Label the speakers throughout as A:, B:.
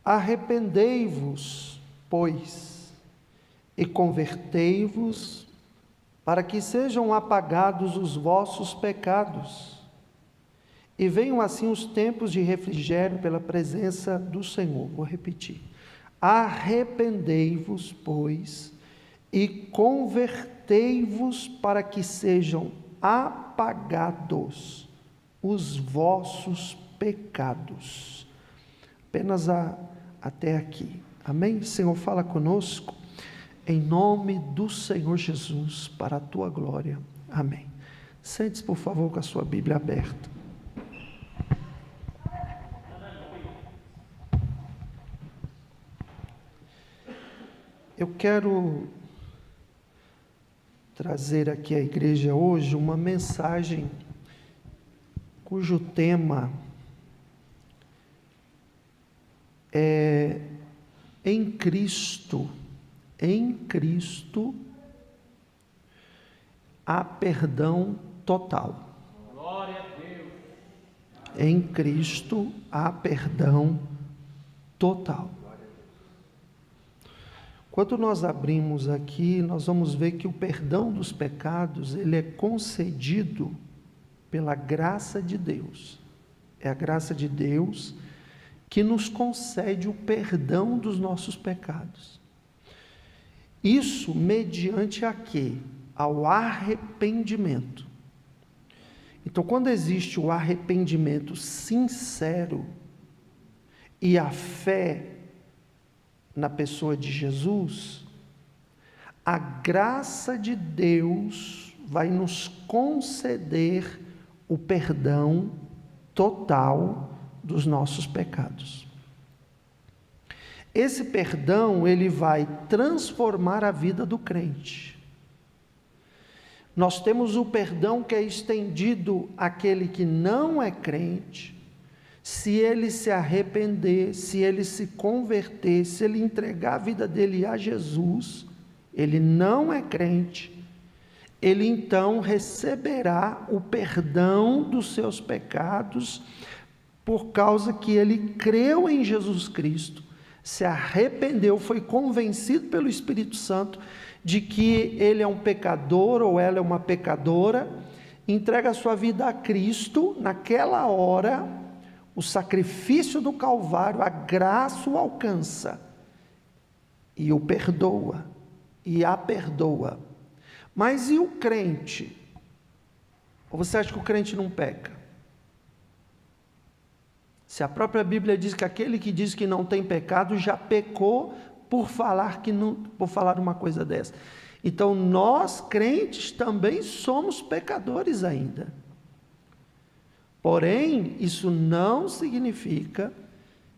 A: Arrependei-vos, pois, e convertei-vos, para que sejam apagados os vossos pecados, e venham assim os tempos de refrigério pela presença do Senhor. Vou repetir. Arrependei-vos, pois, e convertei-vos, para que sejam apagados os vossos pecados. Apenas até aqui. Amém? Senhor, fala conosco, em nome do Senhor Jesus, para a tua glória. Amém. Sente-se, por favor, com a sua Bíblia aberta. Eu quero trazer aqui à igreja hoje uma mensagem cujo tema é em Cristo há perdão total.
B: Glória a Deus.
A: Em Cristo há perdão total. Quando nós abrimos aqui, nós vamos ver que o perdão dos pecados, ele é concedido pela graça de Deus. É a graça de Deus que nos concede o perdão dos nossos pecados. Isso mediante a quê? Ao arrependimento. Então, quando existe o arrependimento sincero e a fé na pessoa de Jesus, a graça de Deus vai nos conceder o perdão total dos nossos pecados. Esse perdão, ele vai transformar a vida do crente. Nós temos o perdão que é estendido àquele que não é crente. Se ele se arrepender, se ele se converter, se ele entregar a vida dele a Jesus, ele não é crente, ele então receberá o perdão dos seus pecados, por causa que ele creu em Jesus Cristo, se arrependeu, foi convencido pelo Espírito Santo de que ele é um pecador ou ela é uma pecadora, entrega a sua vida a Cristo. Naquela hora, o sacrifício do Calvário, a graça o alcança e o perdoa e a perdoa. Mas e o crente? Ou você acha que o crente não peca? Se a própria Bíblia diz que aquele que diz que não tem pecado já pecou por falar uma coisa dessa. Então nós crentes também somos pecadores ainda. Porém, isso não significa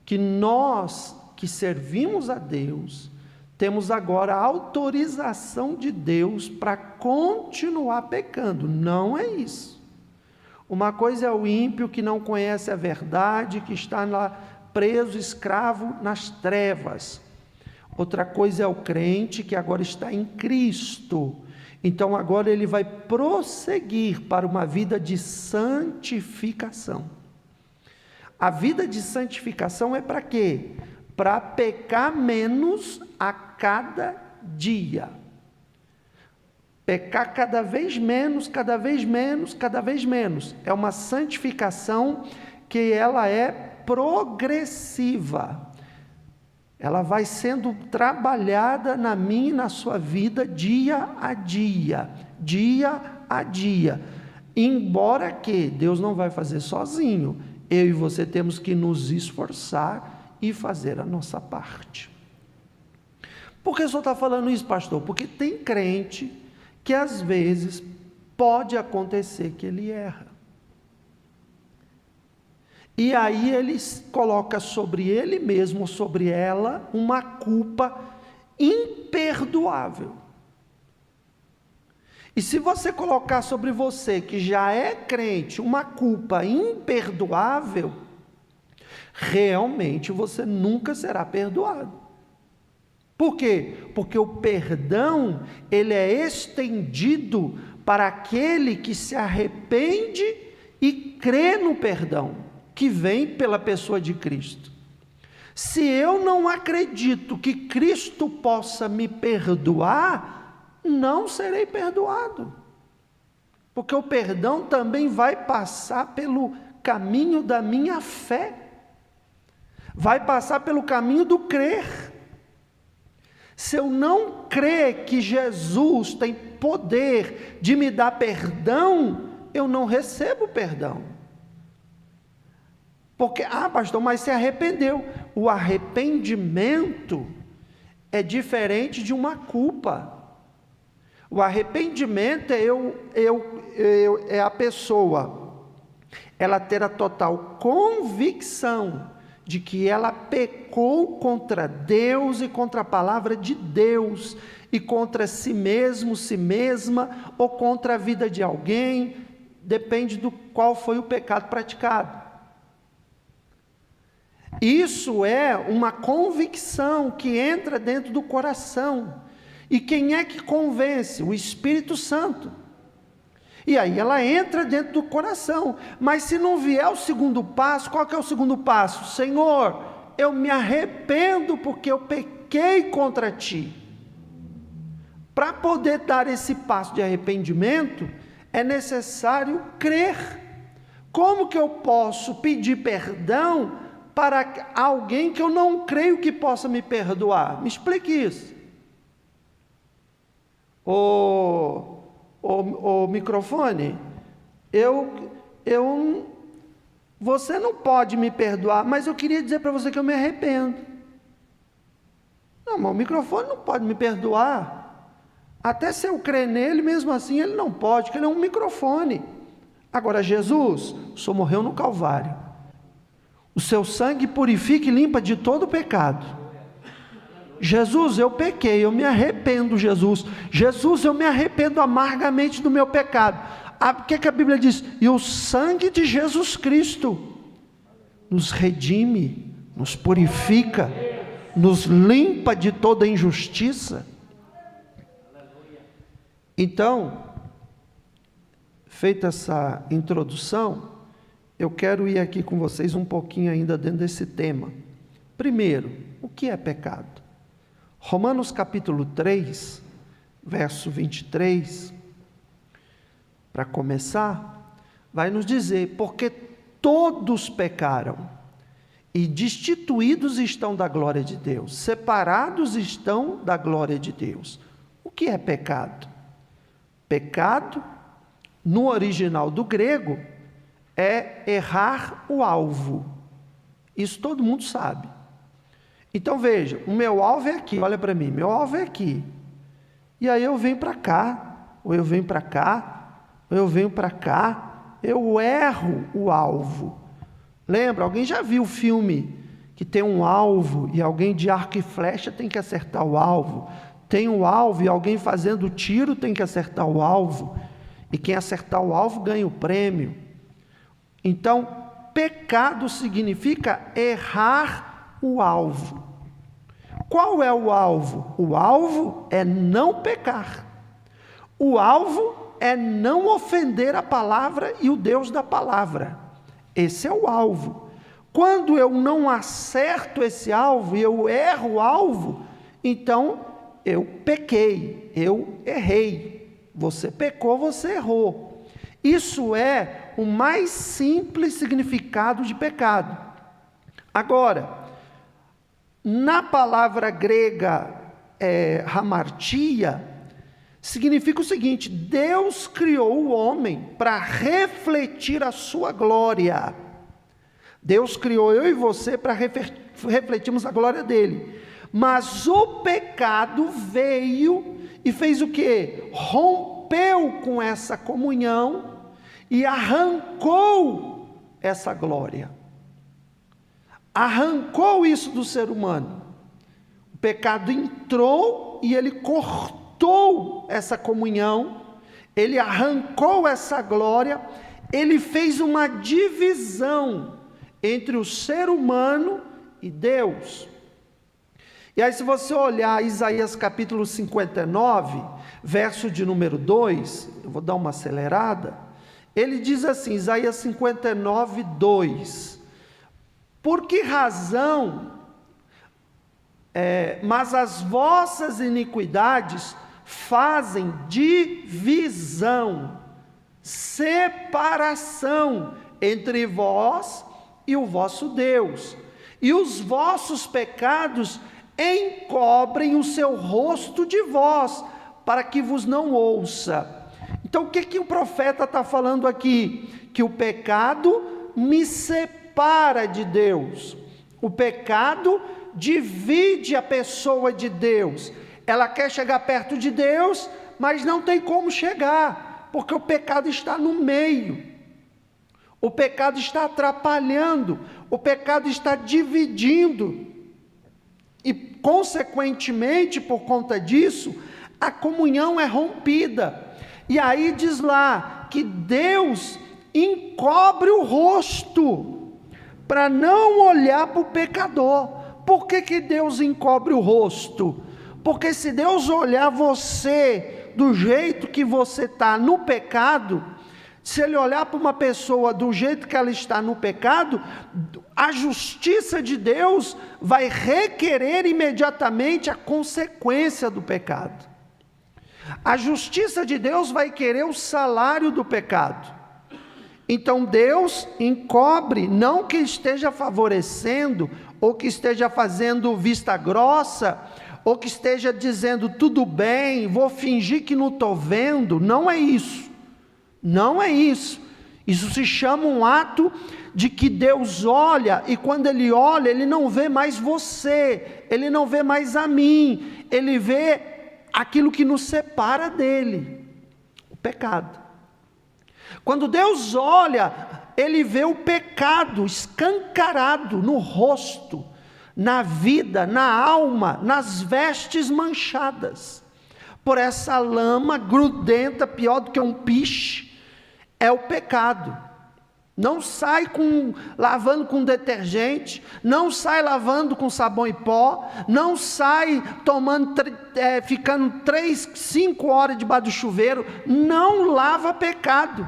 A: que nós que servimos a Deus, temos agora a autorização de Deus para continuar pecando. Não é isso. Uma coisa é o ímpio que não conhece a verdade, que está lá preso, escravo nas trevas. Outra coisa é o crente que agora está em Cristo. Então agora ele vai prosseguir para uma vida de santificação. A vida de santificação é para quê? Para pecar menos a cada dia. Pecar cada vez menos, cada vez menos, cada vez menos. É uma santificação que ela é progressiva. Ela vai sendo trabalhada na minha e na sua vida dia a dia, dia a dia. Embora que Deus não vai fazer sozinho, eu e você temos que nos esforçar e fazer a nossa parte. Por que o senhor está falando isso, pastor? Porque tem crente que às vezes pode acontecer que ele erra. E aí ele coloca sobre ele mesmo, ou sobre ela, uma culpa imperdoável. E se você colocar sobre você, que já é crente, uma culpa imperdoável, realmente você nunca será perdoado. Por quê? Porque o perdão, ele é estendido para aquele que se arrepende e crê no perdão que vem pela pessoa de Cristo. Se eu não acredito que Cristo possa me perdoar, não serei perdoado. Porque o perdão também vai passar pelo caminho da minha fé. Vai passar pelo caminho do crer. Se eu não crer que Jesus tem poder de me dar perdão, eu não recebo perdão. Porque, pastor, mas se arrependeu. O arrependimento é diferente de uma culpa. O arrependimento é a pessoa, ela ter a total convicção de que ela pecou contra Deus e contra a palavra de Deus, e contra si mesmo, si mesma, ou contra a vida de alguém, depende do qual foi o pecado praticado. Isso é uma convicção que entra dentro do coração. E quem é que convence? O Espírito Santo. E aí ela entra dentro do coração. Mas se não vier o segundo passo, qual que é o segundo passo? Senhor, eu me arrependo porque eu pequei contra Ti. Para poder dar esse passo de arrependimento, é necessário crer. Como que eu posso pedir perdão para alguém que eu não creio que possa me perdoar? Me explique isso. O microfone, você não pode me perdoar, mas eu queria dizer para você que eu me arrependo. Não, mas o microfone não pode me perdoar. Até se eu crer nele, mesmo assim ele não pode, porque ele é um microfone. Agora Jesus, o Senhor morreu no Calvário. O seu sangue purifica e limpa de todo pecado. Jesus, eu pequei, eu me arrependo, Jesus. Jesus, eu me arrependo amargamente do meu pecado. O que a Bíblia diz? E o sangue de Jesus Cristo nos redime, nos purifica, nos limpa de toda injustiça. Então, feita essa introdução, eu quero ir aqui com vocês um pouquinho ainda dentro desse tema. Primeiro, o que é pecado? Romanos capítulo 3, verso 23, para começar, vai nos dizer, porque todos pecaram, e destituídos estão da glória de Deus, separados estão da glória de Deus. O que é pecado? Pecado, no original do grego, é errar o alvo. Isso todo mundo sabe. Então veja, o meu alvo é aqui, olha para mim, meu alvo é aqui. E aí eu venho para cá, ou eu venho para cá, ou eu venho para cá, eu erro o alvo. Lembra, alguém já viu o filme que tem um alvo e alguém de arco e flecha tem que acertar o alvo? Tem um alvo e alguém fazendo tiro tem que acertar o alvo. E quem acertar o alvo ganha o prêmio. Então, pecado significa errar o alvo. Qual é o alvo? O alvo é não pecar. O alvo é não ofender a palavra e o Deus da palavra. Esse é o alvo. Quando eu não acerto esse alvo e eu erro o alvo, então eu pequei, eu errei. Você pecou, você errou. Isso é o mais simples significado de pecado. Agora, na palavra grega hamartia, significa o seguinte: Deus criou o homem para refletir a sua glória. Deus criou eu e você para refletirmos a glória dele. Mas o pecado veio e fez o quê? Rompeu com essa comunhão e arrancou essa glória. Arrancou isso do ser humano. O pecado entrou e ele cortou essa comunhão, ele arrancou essa glória, ele fez uma divisão entre o ser humano e Deus. E aí, se você olhar Isaías capítulo 59, verso de número 2, eu vou dar uma acelerada, ele diz assim, Isaías 59, 2, por que razão mas as vossas iniquidades fazem divisão, separação entre vós e o vosso Deus, e os vossos pecados encobrem o seu rosto de vós, para que vos não ouça. Então o que o profeta está falando aqui? Que o pecado me separa de Deus, o pecado divide a pessoa de Deus. Ela quer chegar perto de Deus, mas não tem como chegar, porque o pecado está no meio, o pecado está atrapalhando, o pecado está dividindo, e consequentemente, por conta disso, a comunhão é rompida. E aí diz lá que Deus encobre o rosto para não olhar para o pecador. Por que Deus encobre o rosto? Porque se Deus olhar você do jeito que você está no pecado, se Ele olhar para uma pessoa do jeito que ela está no pecado, a justiça de Deus vai requerer imediatamente a consequência do pecado. A justiça de Deus vai querer o salário do pecado. Então Deus encobre, não que esteja favorecendo, ou que esteja fazendo vista grossa, ou que esteja dizendo tudo bem, vou fingir que não estou vendo. Não é isso, não é isso. Isso se chama um ato de que Deus olha, e quando Ele olha, Ele não vê mais você, Ele não vê mais a mim, Ele vê aquilo que nos separa dEle, o pecado. Quando Deus olha, Ele vê o pecado escancarado no rosto, na vida, na alma, nas vestes manchadas, por essa lama grudenta, pior do que um piche, é o pecado. Não sai lavando com detergente, não sai lavando com sabão e pó, não sai ficando 3, 5 horas debaixo do chuveiro, não lava pecado.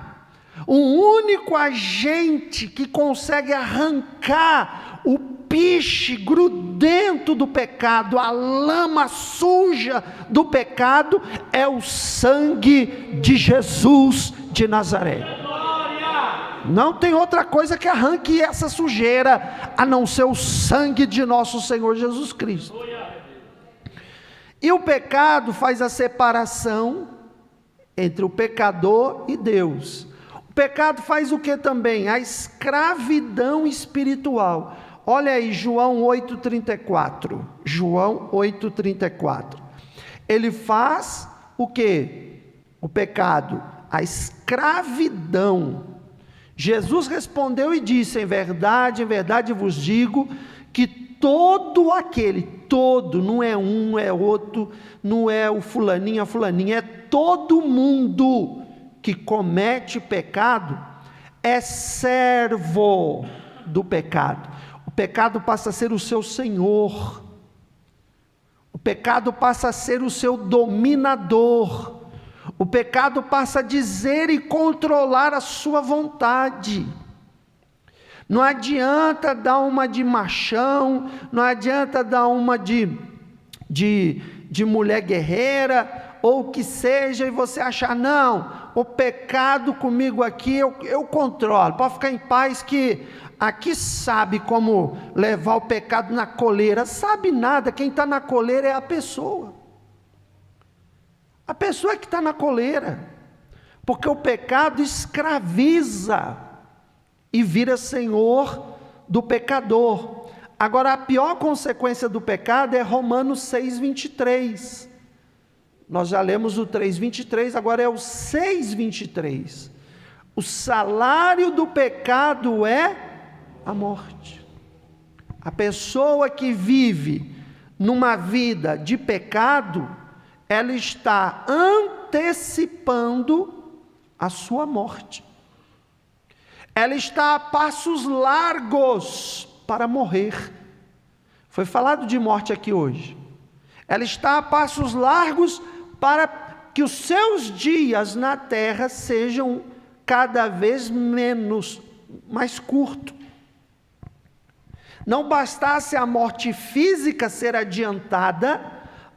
A: O único agente que consegue arrancar o piche grudento do pecado, a lama suja do pecado, é o sangue de Jesus de Nazaré. Não tem outra coisa que arranque essa sujeira, a não ser o sangue de nosso Senhor Jesus Cristo. E o pecado faz a separação entre o pecador e Deus. O pecado faz o que também? A escravidão espiritual. Olha aí, João 8,34. João 8,34. Ele faz o que? O pecado, a escravidão. Jesus respondeu e disse: em verdade vos digo, que todo aquele, todo, não é um, não é outro, não é o fulaninho, a fulaninha, é todo mundo que comete pecado, é servo do pecado. O pecado passa a ser o seu senhor, o pecado passa a ser o seu dominador, o pecado passa a dizer e controlar a sua vontade. Não adianta dar uma de machão, não adianta dar uma de mulher guerreira, ou o que seja, e você achar, não, o pecado comigo aqui eu controlo, pode ficar em paz que aqui sabe como levar o pecado na coleira. Sabe nada, quem está na coleira é a pessoa. A pessoa que está na coleira, porque o pecado escraviza e vira senhor do pecador. Agora, a pior consequência do pecado é Romanos 6,23. Nós já lemos o 3,23, agora é o 6,23. O salário do pecado é a morte. A pessoa que vive numa vida de pecado, ela está antecipando a sua morte. Ela está a passos largos para morrer. Foi falado de morte aqui hoje. Ela está a passos largos para que os seus dias na terra sejam cada vez mais curtos. Não bastasse a morte física ser adiantada,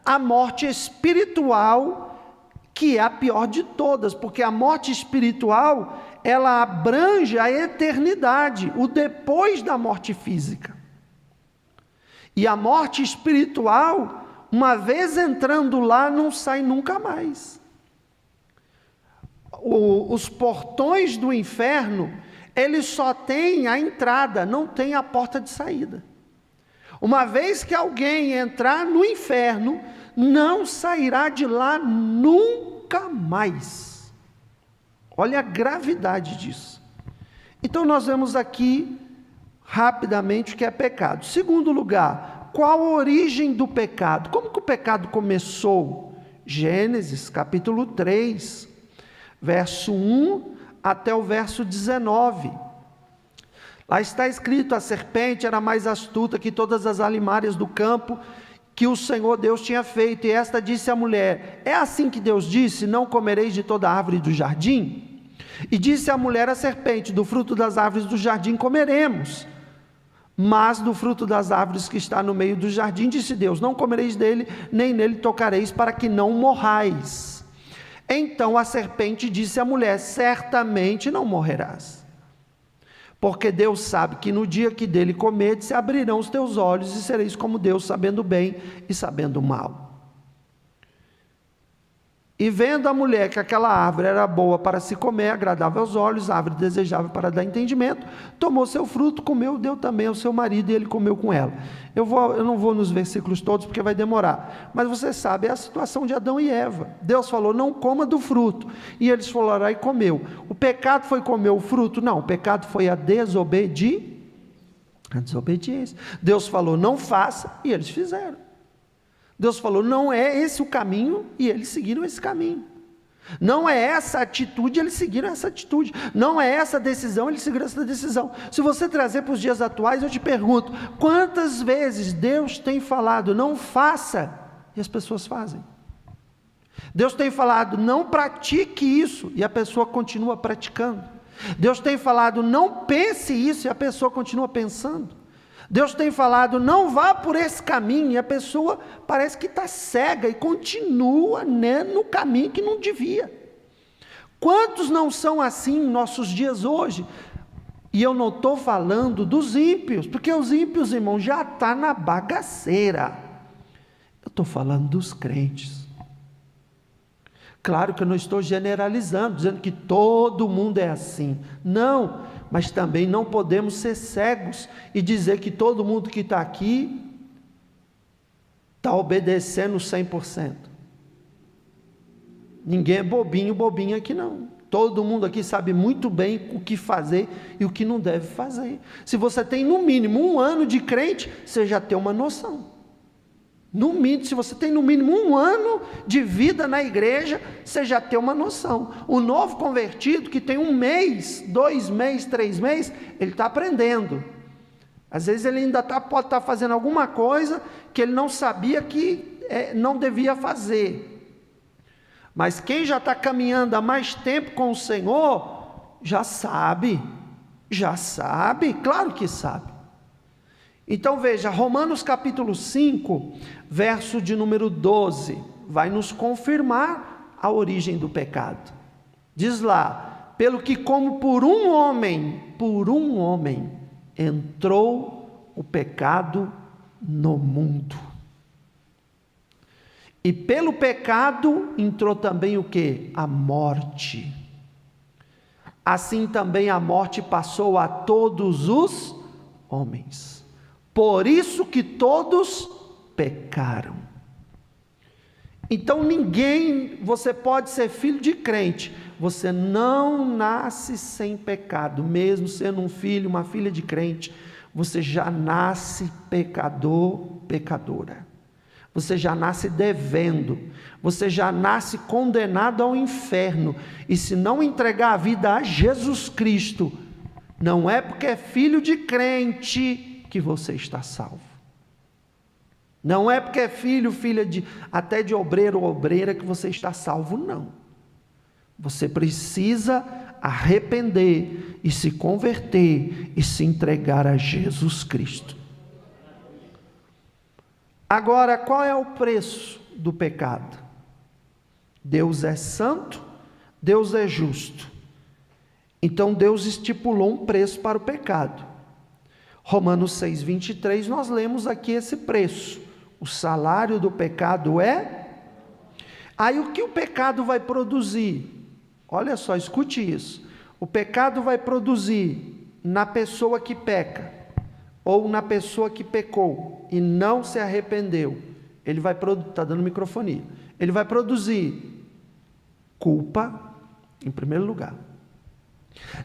A: a morte espiritual, que é a pior de todas, porque a morte espiritual, ela abrange a eternidade, o depois da morte física. E a morte espiritual, uma vez entrando lá, não sai nunca mais. Os portões do inferno, eles só têm a entrada, não tem a porta de saída. Uma vez que alguém entrar no inferno, não sairá de lá nunca mais. Olha a gravidade disso. Então nós vemos aqui, rapidamente, o que é pecado. Segundo lugar, qual a origem do pecado? Como que o pecado começou? Gênesis, capítulo 3, verso 1 até o verso 19. Lá está escrito: a serpente era mais astuta que todas as alimárias do campo que o Senhor Deus tinha feito, e esta disse à mulher: é assim que Deus disse, não comereis de toda árvore do jardim? E disse a mulher à serpente: do fruto das árvores do jardim comeremos, mas do fruto das árvores que está no meio do jardim, disse Deus, não comereis dele, nem nele tocareis, para que não morrais. Então a serpente disse à mulher: certamente não morrerás, porque Deus sabe que no dia que dele comerdes, se abrirão os teus olhos, e sereis como Deus, sabendo bem e sabendo mal. E vendo a mulher que aquela árvore era boa para se comer, agradável aos olhos, árvore desejável para dar entendimento, tomou seu fruto, comeu, deu também ao seu marido, e ele comeu com ela. Eu não vou nos versículos todos, porque vai demorar, mas você sabe, é a situação de Adão e Eva. Deus falou: não coma do fruto, e eles foram lá e comeu. O pecado foi comer o fruto? Não, o pecado foi a desobediência. Deus falou: não faça, e eles fizeram. Deus falou: não é esse o caminho, e eles seguiram esse caminho. Não é essa atitude, eles seguiram essa atitude. Não é essa decisão, eles seguiram essa decisão. Se você trazer para os dias atuais, eu te pergunto: quantas vezes Deus tem falado, não faça, e as pessoas fazem? Deus tem falado, não pratique isso, e a pessoa continua praticando. Deus tem falado, não pense isso, e a pessoa continua pensando. Deus tem falado, não vá por esse caminho, e a pessoa parece que está cega e continua, né, no caminho que não devia. Quantos não são assim em nossos dias hoje? E eu não estou falando dos ímpios, porque os ímpios, irmão, já estão na bagaceira. Eu estou falando dos crentes. Claro que eu não estou generalizando, dizendo que todo mundo é assim. Não, mas também não podemos ser cegos e dizer que todo mundo que está aqui está obedecendo 100%. Ninguém é bobinho aqui não. Todo mundo aqui sabe muito bem o que fazer e o que não deve fazer. Se você tem no mínimo 1 ano de crente, você já tem uma noção. No mínimo, se você tem no mínimo 1 ano de vida na igreja, você já tem uma noção. O novo convertido que tem 1 mês, 2 meses, 3 meses, ele está aprendendo. Às vezes ele ainda pode estar fazendo alguma coisa que ele não sabia que não devia fazer. Mas quem já está caminhando há mais tempo com o Senhor, já sabe, claro que sabe. Então veja, Romanos capítulo 5, verso de número 12, vai nos confirmar a origem do pecado. Diz lá: pelo que como por um homem, entrou o pecado no mundo. E pelo pecado entrou também o quê? A morte. Assim também a morte passou a todos os homens. Por isso que todos pecaram. Então você pode ser filho de crente, você não nasce sem pecado, mesmo sendo um filho, uma filha de crente, você já nasce pecador, pecadora. Você já nasce devendo, você já nasce condenado ao inferno, e se não entregar a vida a Jesus Cristo, não é porque é filho de crente que você está salvo. Não é porque é filho, filha até de obreiro ou obreira que você está salvo, não. Você precisa arrepender e se converter e se entregar a Jesus Cristo. Agora, qual é o preço do pecado? Deus é santo, Deus é justo. Então Deus estipulou um preço para o pecado. Romanos 6:23, nós lemos aqui esse preço. O salário do pecado é... Aí o que o pecado vai produzir? Olha só, escute isso. O pecado vai produzir na pessoa que peca, ou na pessoa que pecou e não se arrependeu. Ele vai produzir, está dando microfonia. Ele vai produzir culpa, em primeiro lugar.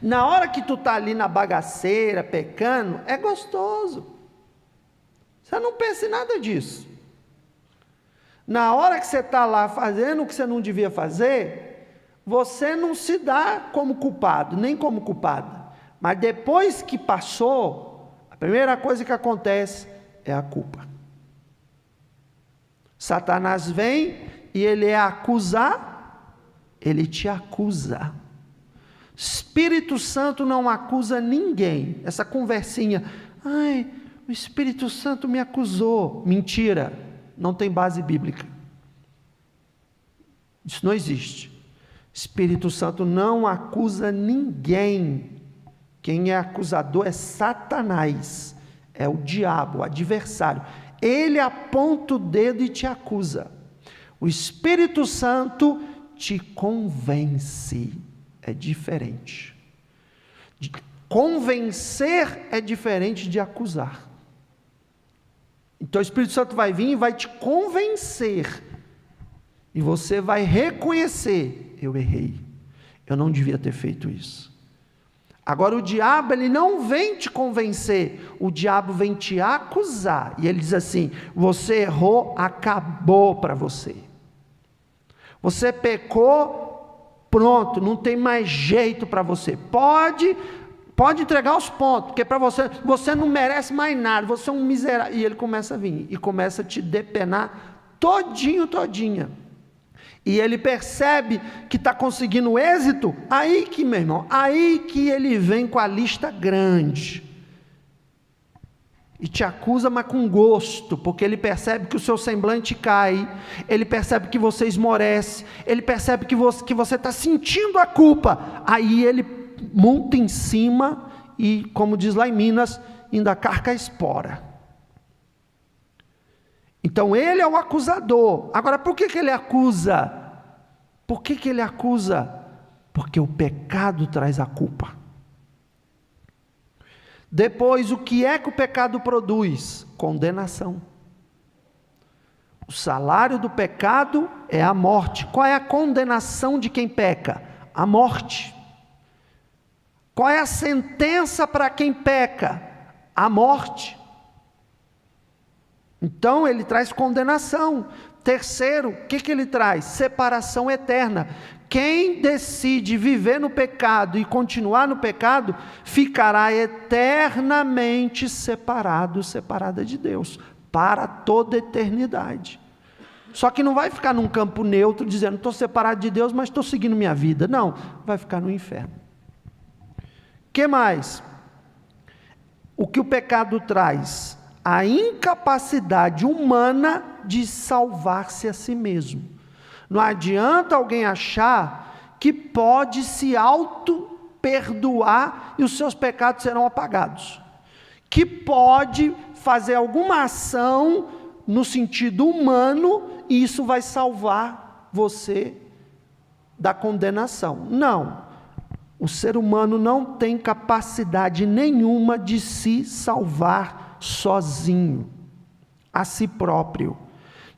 A: Na hora que tu está ali na bagaceira, pecando, é gostoso. Você não pensa em nada disso. Na hora que você está lá fazendo o que você não devia fazer, você não se dá como culpado, nem como culpada. Mas depois que passou, a primeira coisa que acontece é a culpa. Satanás vem e ele é acusar, ele te acusa. Espírito Santo não acusa ninguém. Essa conversinha, ai, o Espírito Santo me acusou. Mentira, não tem base bíblica. Isso não existe. Espírito Santo não acusa ninguém. Quem é acusador é Satanás, é o diabo, o adversário. Ele aponta o dedo e te acusa. O Espírito Santo te convence. É diferente. Convencer é diferente de acusar. Então o Espírito Santo vai vir e vai te convencer. E você vai reconhecer: eu errei. Eu não devia ter feito isso. Agora o diabo, ele não vem te convencer. O diabo vem te acusar. E ele diz assim: você errou, acabou para você. Você pecou, pronto, não tem mais jeito para você. Pode entregar os pontos, porque para você não merece mais nada, você é um miserável. E ele começa a vir, e começa a te depenar todinha. E ele percebe que está conseguindo êxito, aí que, meu irmão, aí que ele vem com a lista grande. E te acusa, mas com gosto, porque ele percebe que o seu semblante cai, ele percebe que você esmorece, ele percebe que você está sentindo a culpa, aí ele monta em cima e, como diz lá em Minas, ainda carca a espora. Então ele é o acusador. Agora, por que ele acusa? Por que ele acusa? Porque o pecado traz a culpa. Depois, o que é que o pecado produz? Condenação. O salário do pecado é a morte. Qual é a condenação de quem peca? A morte. Qual é a sentença para quem peca? A morte. Então ele traz condenação. Terceiro, o que ele traz? Separação eterna. Quem decide viver no pecado e continuar no pecado, ficará eternamente separada de Deus, para toda a eternidade. Só que não vai ficar num campo neutro, dizendo, estou separado de Deus, mas estou seguindo minha vida. Não, vai ficar no inferno. O que mais? O que o pecado traz? A incapacidade humana de salvar-se a si mesmo. Não adianta alguém achar que pode se auto-perdoar e os seus pecados serão apagados. Que pode fazer alguma ação no sentido humano e isso vai salvar você da condenação. Não. O ser humano não tem capacidade nenhuma de se salvar sozinho, a si próprio.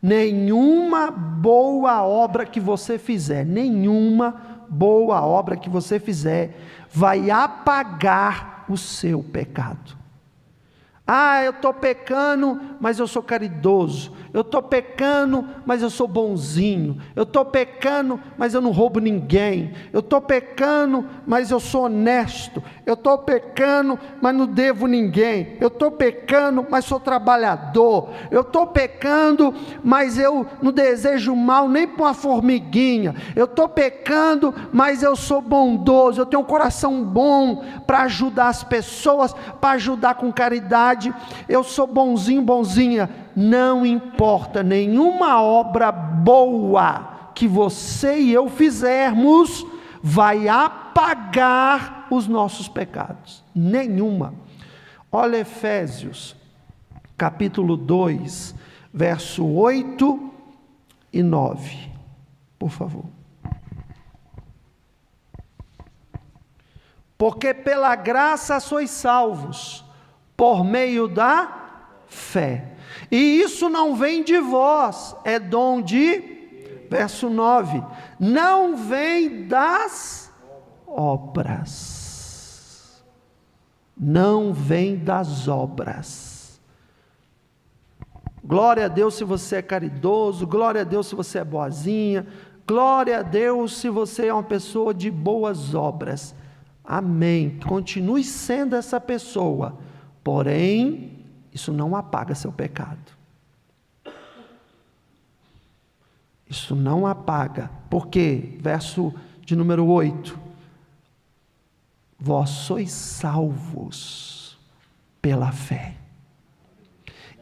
A: Nenhuma boa obra que você fizer, vai apagar o seu pecado. Ah, eu estou pecando, mas eu sou caridoso. Eu estou pecando, mas eu sou bonzinho. Eu estou pecando, mas eu não roubo ninguém. Eu estou pecando, mas eu sou honesto. Eu estou pecando, mas não devo ninguém. Eu estou pecando, mas sou trabalhador. Eu estou pecando, mas eu não desejo mal nem para uma formiguinha. Eu estou pecando, mas eu sou bondoso. Eu tenho um coração bom para ajudar as pessoas, para ajudar com caridade. Eu sou bonzinho, bonzinha. não importa, nenhuma obra boa que você e eu fizermos vai apagar os nossos pecados, nenhuma. Olha Efésios, capítulo 2, verso 8 e 9, por favor. Porque pela graça sois salvos, por meio da fé. E isso não vem de vós, é dom de, verso 9, não vem das obras. Não vem das obras. Glória a Deus se você é caridoso, glória a Deus se você é boazinha, glória a Deus se você é uma pessoa de boas obras. Amém. Continue sendo essa pessoa, porém, isso não apaga seu pecado. Isso não apaga. Por quê? Verso de número 8. Vós sois salvos pela fé.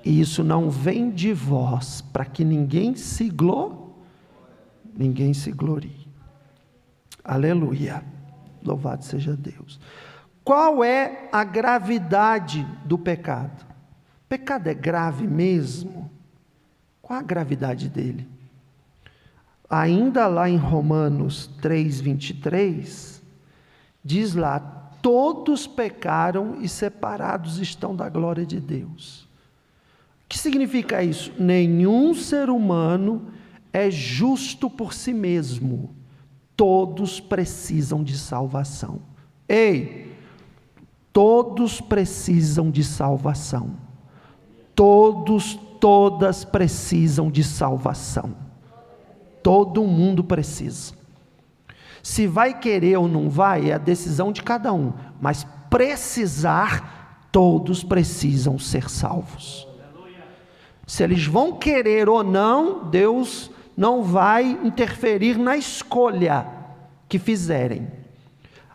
A: E isso não vem de vós, para que ninguém se glorie. Aleluia. Louvado seja Deus. Qual é a gravidade do pecado? O pecado é grave mesmo? Qual a gravidade dele? Ainda lá em Romanos 3:23, diz lá: todos pecaram e separados estão da glória de Deus. O que significa isso? Nenhum ser humano é justo por si mesmo. Todos precisam de salvação. Ei, todos precisam de salvação. Todas precisam de salvação. Todo mundo precisa. Se vai querer ou não vai, é a decisão de cada um. Mas precisar, todos precisam ser salvos. Se eles vão querer ou não, Deus não vai interferir na escolha que fizerem.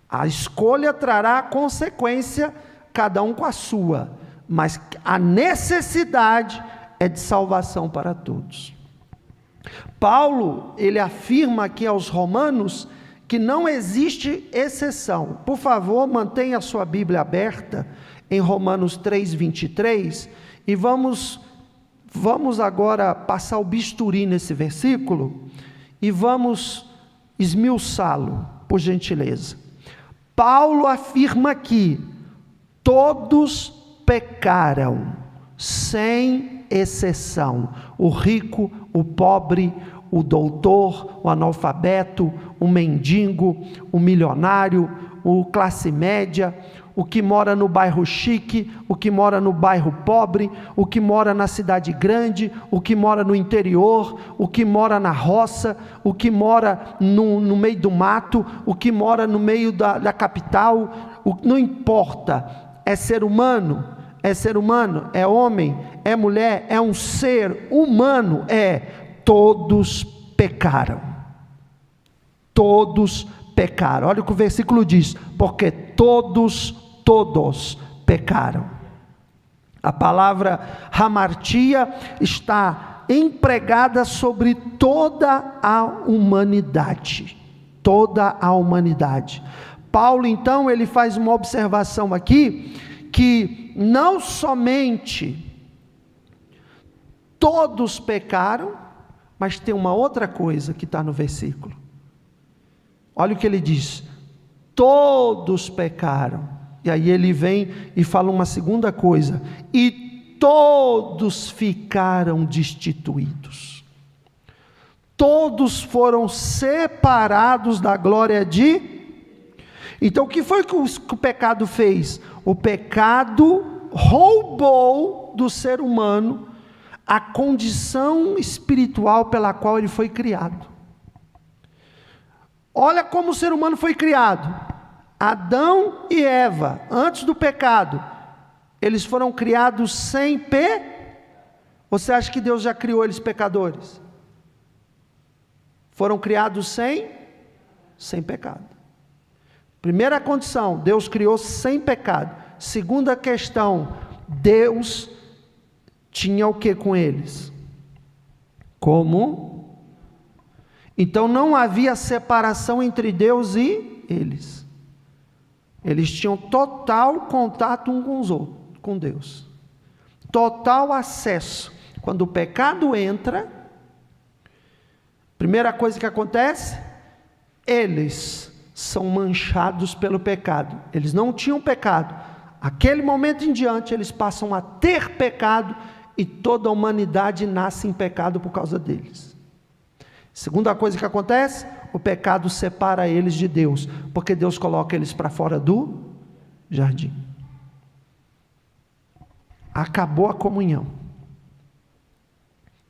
A: A escolha trará consequência, cada um com a sua, mas a necessidade é de salvação para todos. Paulo, ele afirma aqui aos Romanos que não existe exceção. Por favor, mantenha a sua Bíblia aberta em Romanos 3:23 e vamos agora passar o bisturi nesse versículo e vamos esmiuçá-lo, por gentileza. Paulo afirma que todos pecaram, sem exceção. O rico, o pobre, o doutor, o analfabeto, o mendigo, o milionário, o classe média, o que mora no bairro chique, o que mora no bairro pobre, o que mora na cidade grande, o que mora no interior, o que mora na roça, o que mora no meio do mato, o que mora no meio da capital, não importa, é ser humano, é homem, é mulher, é um ser humano, todos pecaram. Todos pecaram. Olha o que o versículo diz: porque todos pecaram. A palavra hamartia está empregada sobre toda a humanidade. Toda a humanidade. Paulo, então, ele faz uma observação aqui, que não somente todos pecaram, mas tem uma outra coisa que está no versículo. Olha o que ele diz: todos pecaram. E aí ele vem e fala uma segunda coisa: e todos ficaram destituídos. Todos foram separados da glória de... Então o que foi que o pecado fez? O pecado roubou do ser humano a condição espiritual pela qual ele foi criado. Olha como o ser humano foi criado. Adão e Eva, antes do pecado, eles foram criados sem pecado. Você acha que Deus já criou eles pecadores? Foram criados sem pecado. Primeira condição, Deus criou sem pecado. Segunda questão, Deus tinha o que com eles? Como? Então não havia separação entre Deus e eles. Eles tinham total contato um com os outros, com Deus. Total acesso. Quando o pecado entra, primeira coisa que acontece, eles são manchados pelo pecado. Eles não tinham pecado. Aquele momento em diante, eles passam a ter pecado e toda a humanidade nasce em pecado por causa deles. Segunda coisa que acontece, o pecado separa eles de Deus, porque Deus coloca eles para fora do jardim. Acabou a comunhão.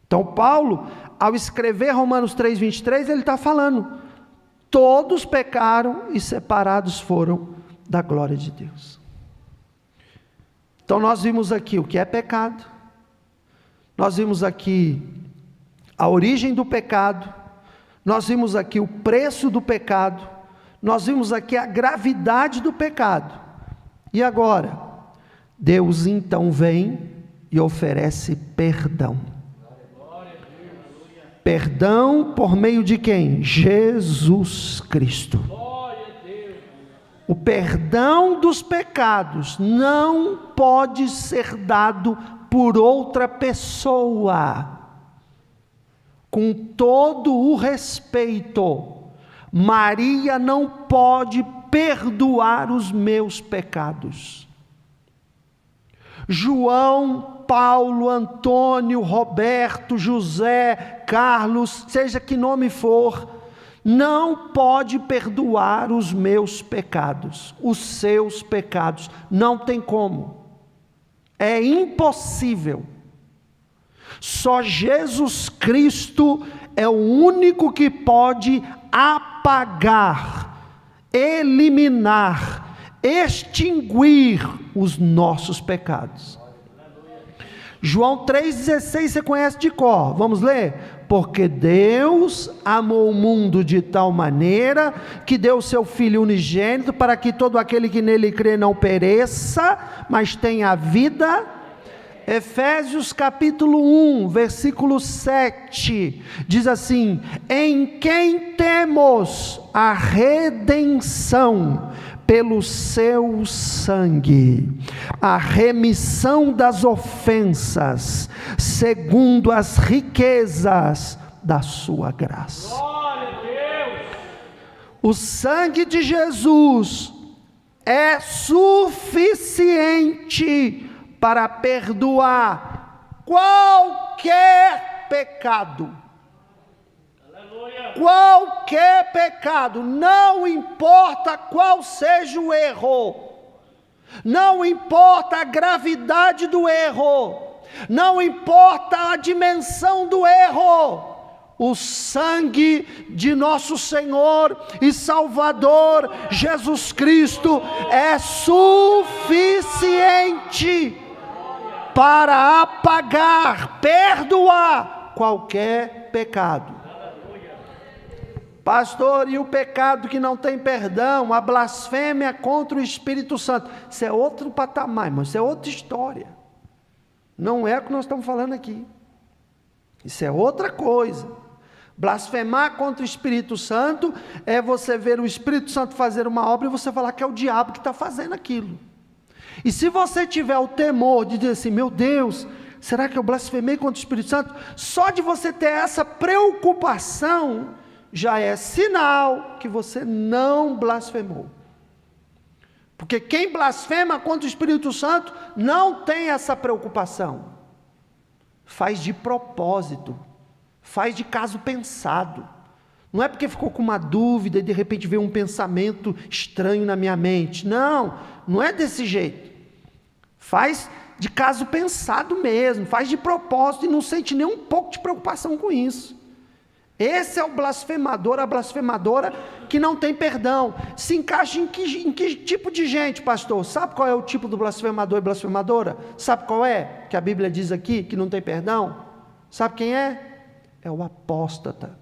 A: Então Paulo, ao escrever Romanos 3,23, ele está falando, todos pecaram e separados foram da glória de Deus. Então nós vimos aqui o que é pecado, nós vimos aqui a origem do pecado, nós vimos aqui o preço do pecado, nós vimos aqui a gravidade do pecado. E agora, Deus então vem e oferece perdão. Perdão por meio de quem? Jesus Cristo. O perdão dos pecados não pode ser dado por outra pessoa. Com todo o respeito, Maria não pode perdoar os meus pecados. João, Paulo, Antônio, Roberto, José, Carlos, seja que nome for, não pode perdoar os meus pecados, os seus pecados, não tem como, é impossível. Só Jesus Cristo é o único que pode apagar, eliminar, extinguir os nossos pecados. João 3,16 você conhece de cor, vamos ler? Porque Deus amou o mundo de tal maneira, que deu o seu Filho unigênito, para que todo aquele que nele crê não pereça, mas tenha vida. Efésios capítulo 1, versículo 7, diz assim, em quem temos a redenção, pelo seu sangue, a remissão das ofensas, segundo as riquezas da sua graça. Glória a Deus! O sangue de Jesus é suficiente para perdoar qualquer pecado. Qualquer pecado, não importa qual seja o erro, não importa a gravidade do erro, não importa a dimensão do erro, o sangue de nosso Senhor e Salvador Jesus Cristo é suficiente para apagar, perdoar qualquer pecado. Pastor, e o pecado que não tem perdão, a blasfêmia contra o Espírito Santo, isso é outro patamar, irmão, isso é outra história, não é o que nós estamos falando aqui, isso é outra coisa. Blasfemar contra o Espírito Santo é você ver o Espírito Santo fazer uma obra e você falar que é o diabo que está fazendo aquilo. E se você tiver o temor de dizer assim, meu Deus, será que eu blasfemei contra o Espírito Santo? Só de você ter essa preocupação, já é sinal que você não blasfemou. Porque quem blasfema contra o Espírito Santo não tem essa preocupação. Faz de propósito, faz de caso pensado. Não é porque ficou com uma dúvida e de repente veio um pensamento estranho na minha mente. Não, não é desse jeito. Faz de caso pensado mesmo, faz de propósito e não sente nem um pouco de preocupação com isso. Esse é o blasfemador, a blasfemadora que não tem perdão. Se encaixa em que tipo de gente, pastor? Sabe qual é o tipo do blasfemador e blasfemadora? Sabe qual é? Que a Bíblia diz aqui que não tem perdão? Sabe quem é? É o apóstata.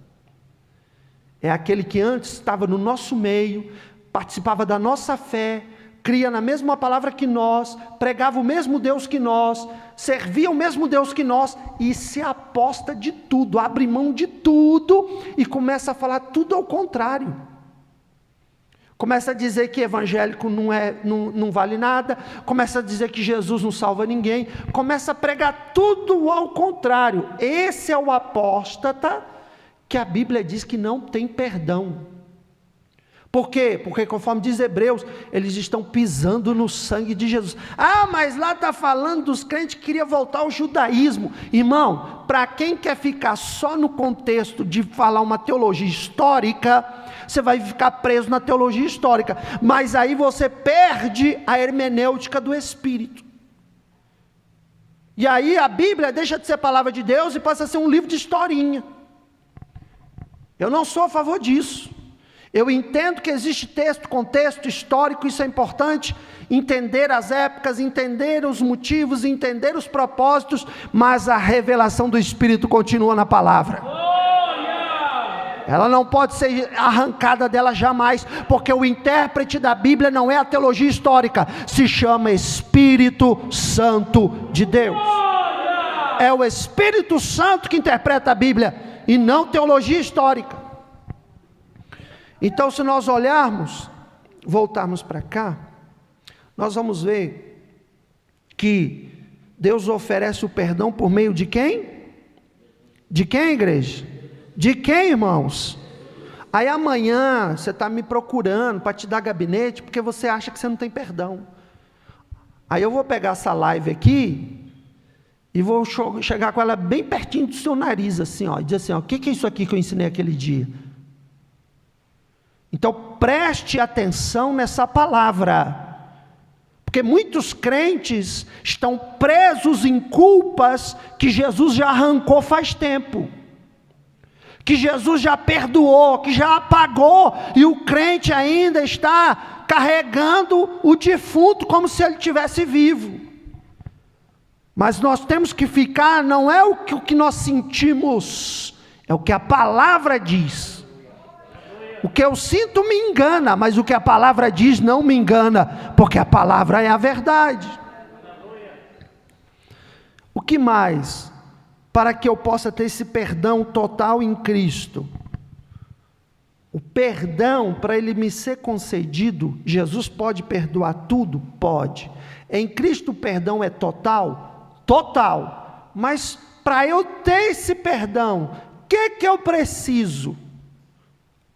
A: É aquele que antes estava no nosso meio, participava da nossa fé, cria na mesma palavra que nós, pregava o mesmo Deus que nós, servia o mesmo Deus que nós, e se aposta de tudo, abre mão de tudo, e começa a falar tudo ao contrário. Começa a dizer que evangélico não vale nada, começa a dizer que Jesus não salva ninguém, começa a pregar tudo ao contrário. Esse é o apóstata que a Bíblia diz que não tem perdão. Por quê? Porque conforme diz Hebreus, eles estão pisando no sangue de Jesus. Mas lá está falando dos crentes que queriam voltar ao judaísmo. Irmão, para quem quer ficar só no contexto de falar uma teologia histórica, você vai ficar preso na teologia histórica, mas aí você perde a hermenêutica do Espírito. E aí a Bíblia deixa de ser palavra de Deus e passa a ser um livro de historinha. Eu não sou a favor disso. Eu entendo que existe texto, contexto histórico, isso é importante, entender as épocas, entender os motivos, entender os propósitos, mas a revelação do Espírito continua na palavra. Ela não pode ser arrancada dela jamais, porque o intérprete da Bíblia não é a teologia histórica, se chama Espírito Santo de Deus. É o Espírito Santo que interpreta a Bíblia, e não teologia histórica. Então, se nós olharmos, voltarmos para cá, nós vamos ver que Deus oferece o perdão por meio de quem? De quem, igreja? De quem, irmãos? Aí amanhã você está me procurando para te dar gabinete, porque você acha que você não tem perdão. Aí eu vou pegar essa live aqui e vou chegar com ela bem pertinho do seu nariz, assim, ó, e dizer assim, ó, o que é isso aqui que eu ensinei aquele dia? Então preste atenção nessa palavra, porque muitos crentes estão presos em culpas que Jesus já arrancou faz tempo, que Jesus já perdoou, que já apagou, e o crente ainda está carregando o defunto como se ele estivesse vivo. Mas nós temos que ficar, não é o que nós sentimos, é o que a palavra diz. O que eu sinto me engana, mas o que a palavra diz não me engana, porque a palavra é a verdade. O que mais? Para que eu possa ter esse perdão total em Cristo. O perdão, para ele me ser concedido, Jesus pode perdoar tudo? Pode. Em Cristo o perdão é total? Total. Mas para eu ter esse perdão, o que eu preciso?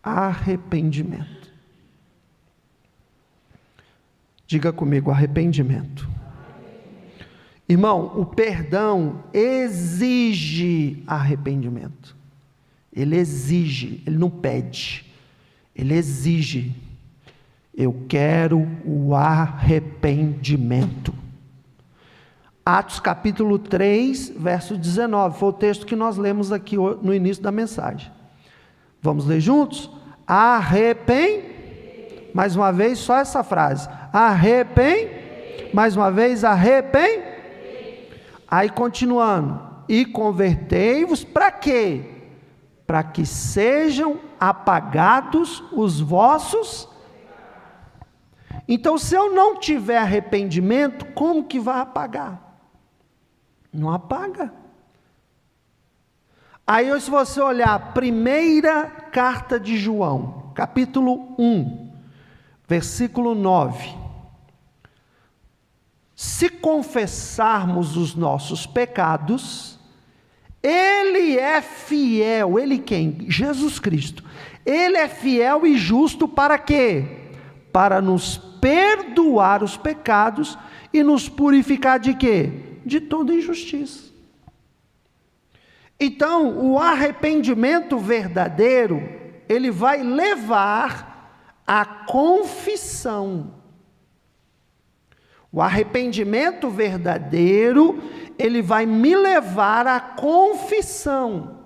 A: Arrependimento. Diga comigo, arrependimento. Irmão, o perdão exige arrependimento. Ele exige, ele não pede. Ele exige. Eu quero o arrependimento. Atos capítulo 3, verso 19, foi o texto que nós lemos aqui no início da mensagem. Vamos ler juntos? Mais uma vez, só essa frase. Mais uma vez, Aí continuando. E convertei-vos para quê? Para que sejam apagados os vossos. Então, se eu não tiver arrependimento, como que vai apagar? Não apaga. Aí, se você olhar a primeira carta de João, capítulo 1, versículo 9. Se confessarmos os nossos pecados, Ele é fiel. Ele quem? Jesus Cristo. Ele é fiel e justo para quê? Para nos perdoar os pecados e nos purificar de quê? De toda injustiça. Então, o arrependimento verdadeiro, ele vai levar à confissão. O arrependimento verdadeiro, ele vai me levar à confissão.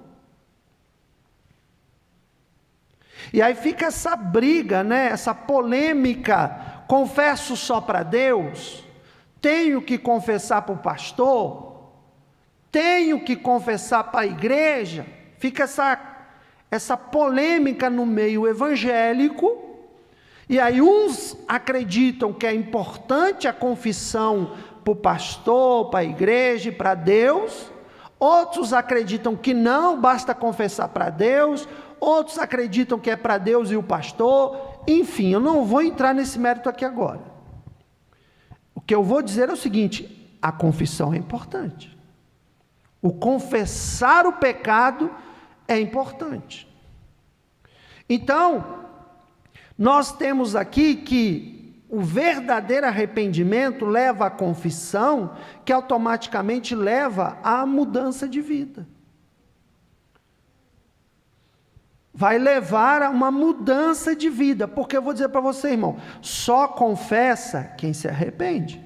A: E aí fica essa briga, né? Essa polêmica, confesso só para Deus? Tenho que confessar para o pastor? Tenho que confessar para a igreja? Fica essa polêmica no meio evangélico, E aí uns acreditam que é importante a confissão para o pastor, para a igreja e para Deus. Outros acreditam que não, basta confessar para Deus. Outros acreditam que é para Deus e o pastor. Enfim, eu não vou entrar nesse mérito aqui agora. O que eu vou dizer é o seguinte: a confissão é importante. O confessar o pecado é importante. Então, nós temos aqui que o verdadeiro arrependimento leva à confissão, que automaticamente leva à mudança de vida. Vai levar a uma mudança de vida, porque eu vou dizer para você, irmão, só confessa quem se arrepende.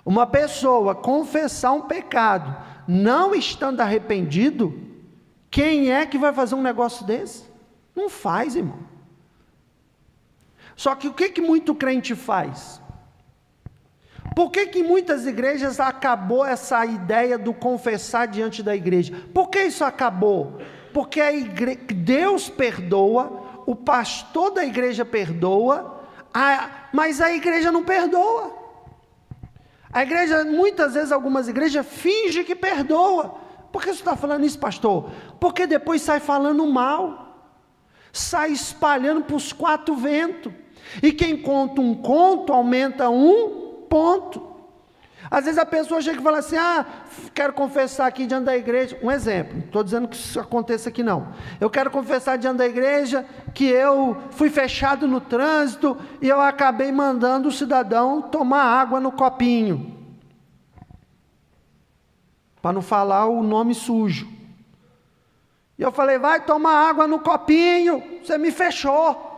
A: Uma pessoa confessar um pecado, não estando arrependido, quem é que vai fazer um negócio desse? Não faz, irmão. Só que o que muito crente faz? Por que muitas igrejas acabou essa ideia do confessar diante da igreja? Por que isso acabou? Porque Deus perdoa, o pastor da igreja perdoa, mas a igreja não perdoa. A igreja, muitas vezes, algumas igrejas fingem que perdoa. Por que você está falando isso, pastor? Porque depois sai falando mal, sai espalhando para os quatro ventos. E quem conta um conto, aumenta um ponto. Às vezes a pessoa chega e fala assim: quero confessar aqui diante da igreja. Um exemplo, não estou dizendo que isso aconteça aqui não. Eu quero confessar diante da igreja que eu fui fechado no trânsito e eu acabei mandando o cidadão tomar água no copinho. Para não falar o nome sujo. E eu falei: vai tomar água no copinho, você me fechou.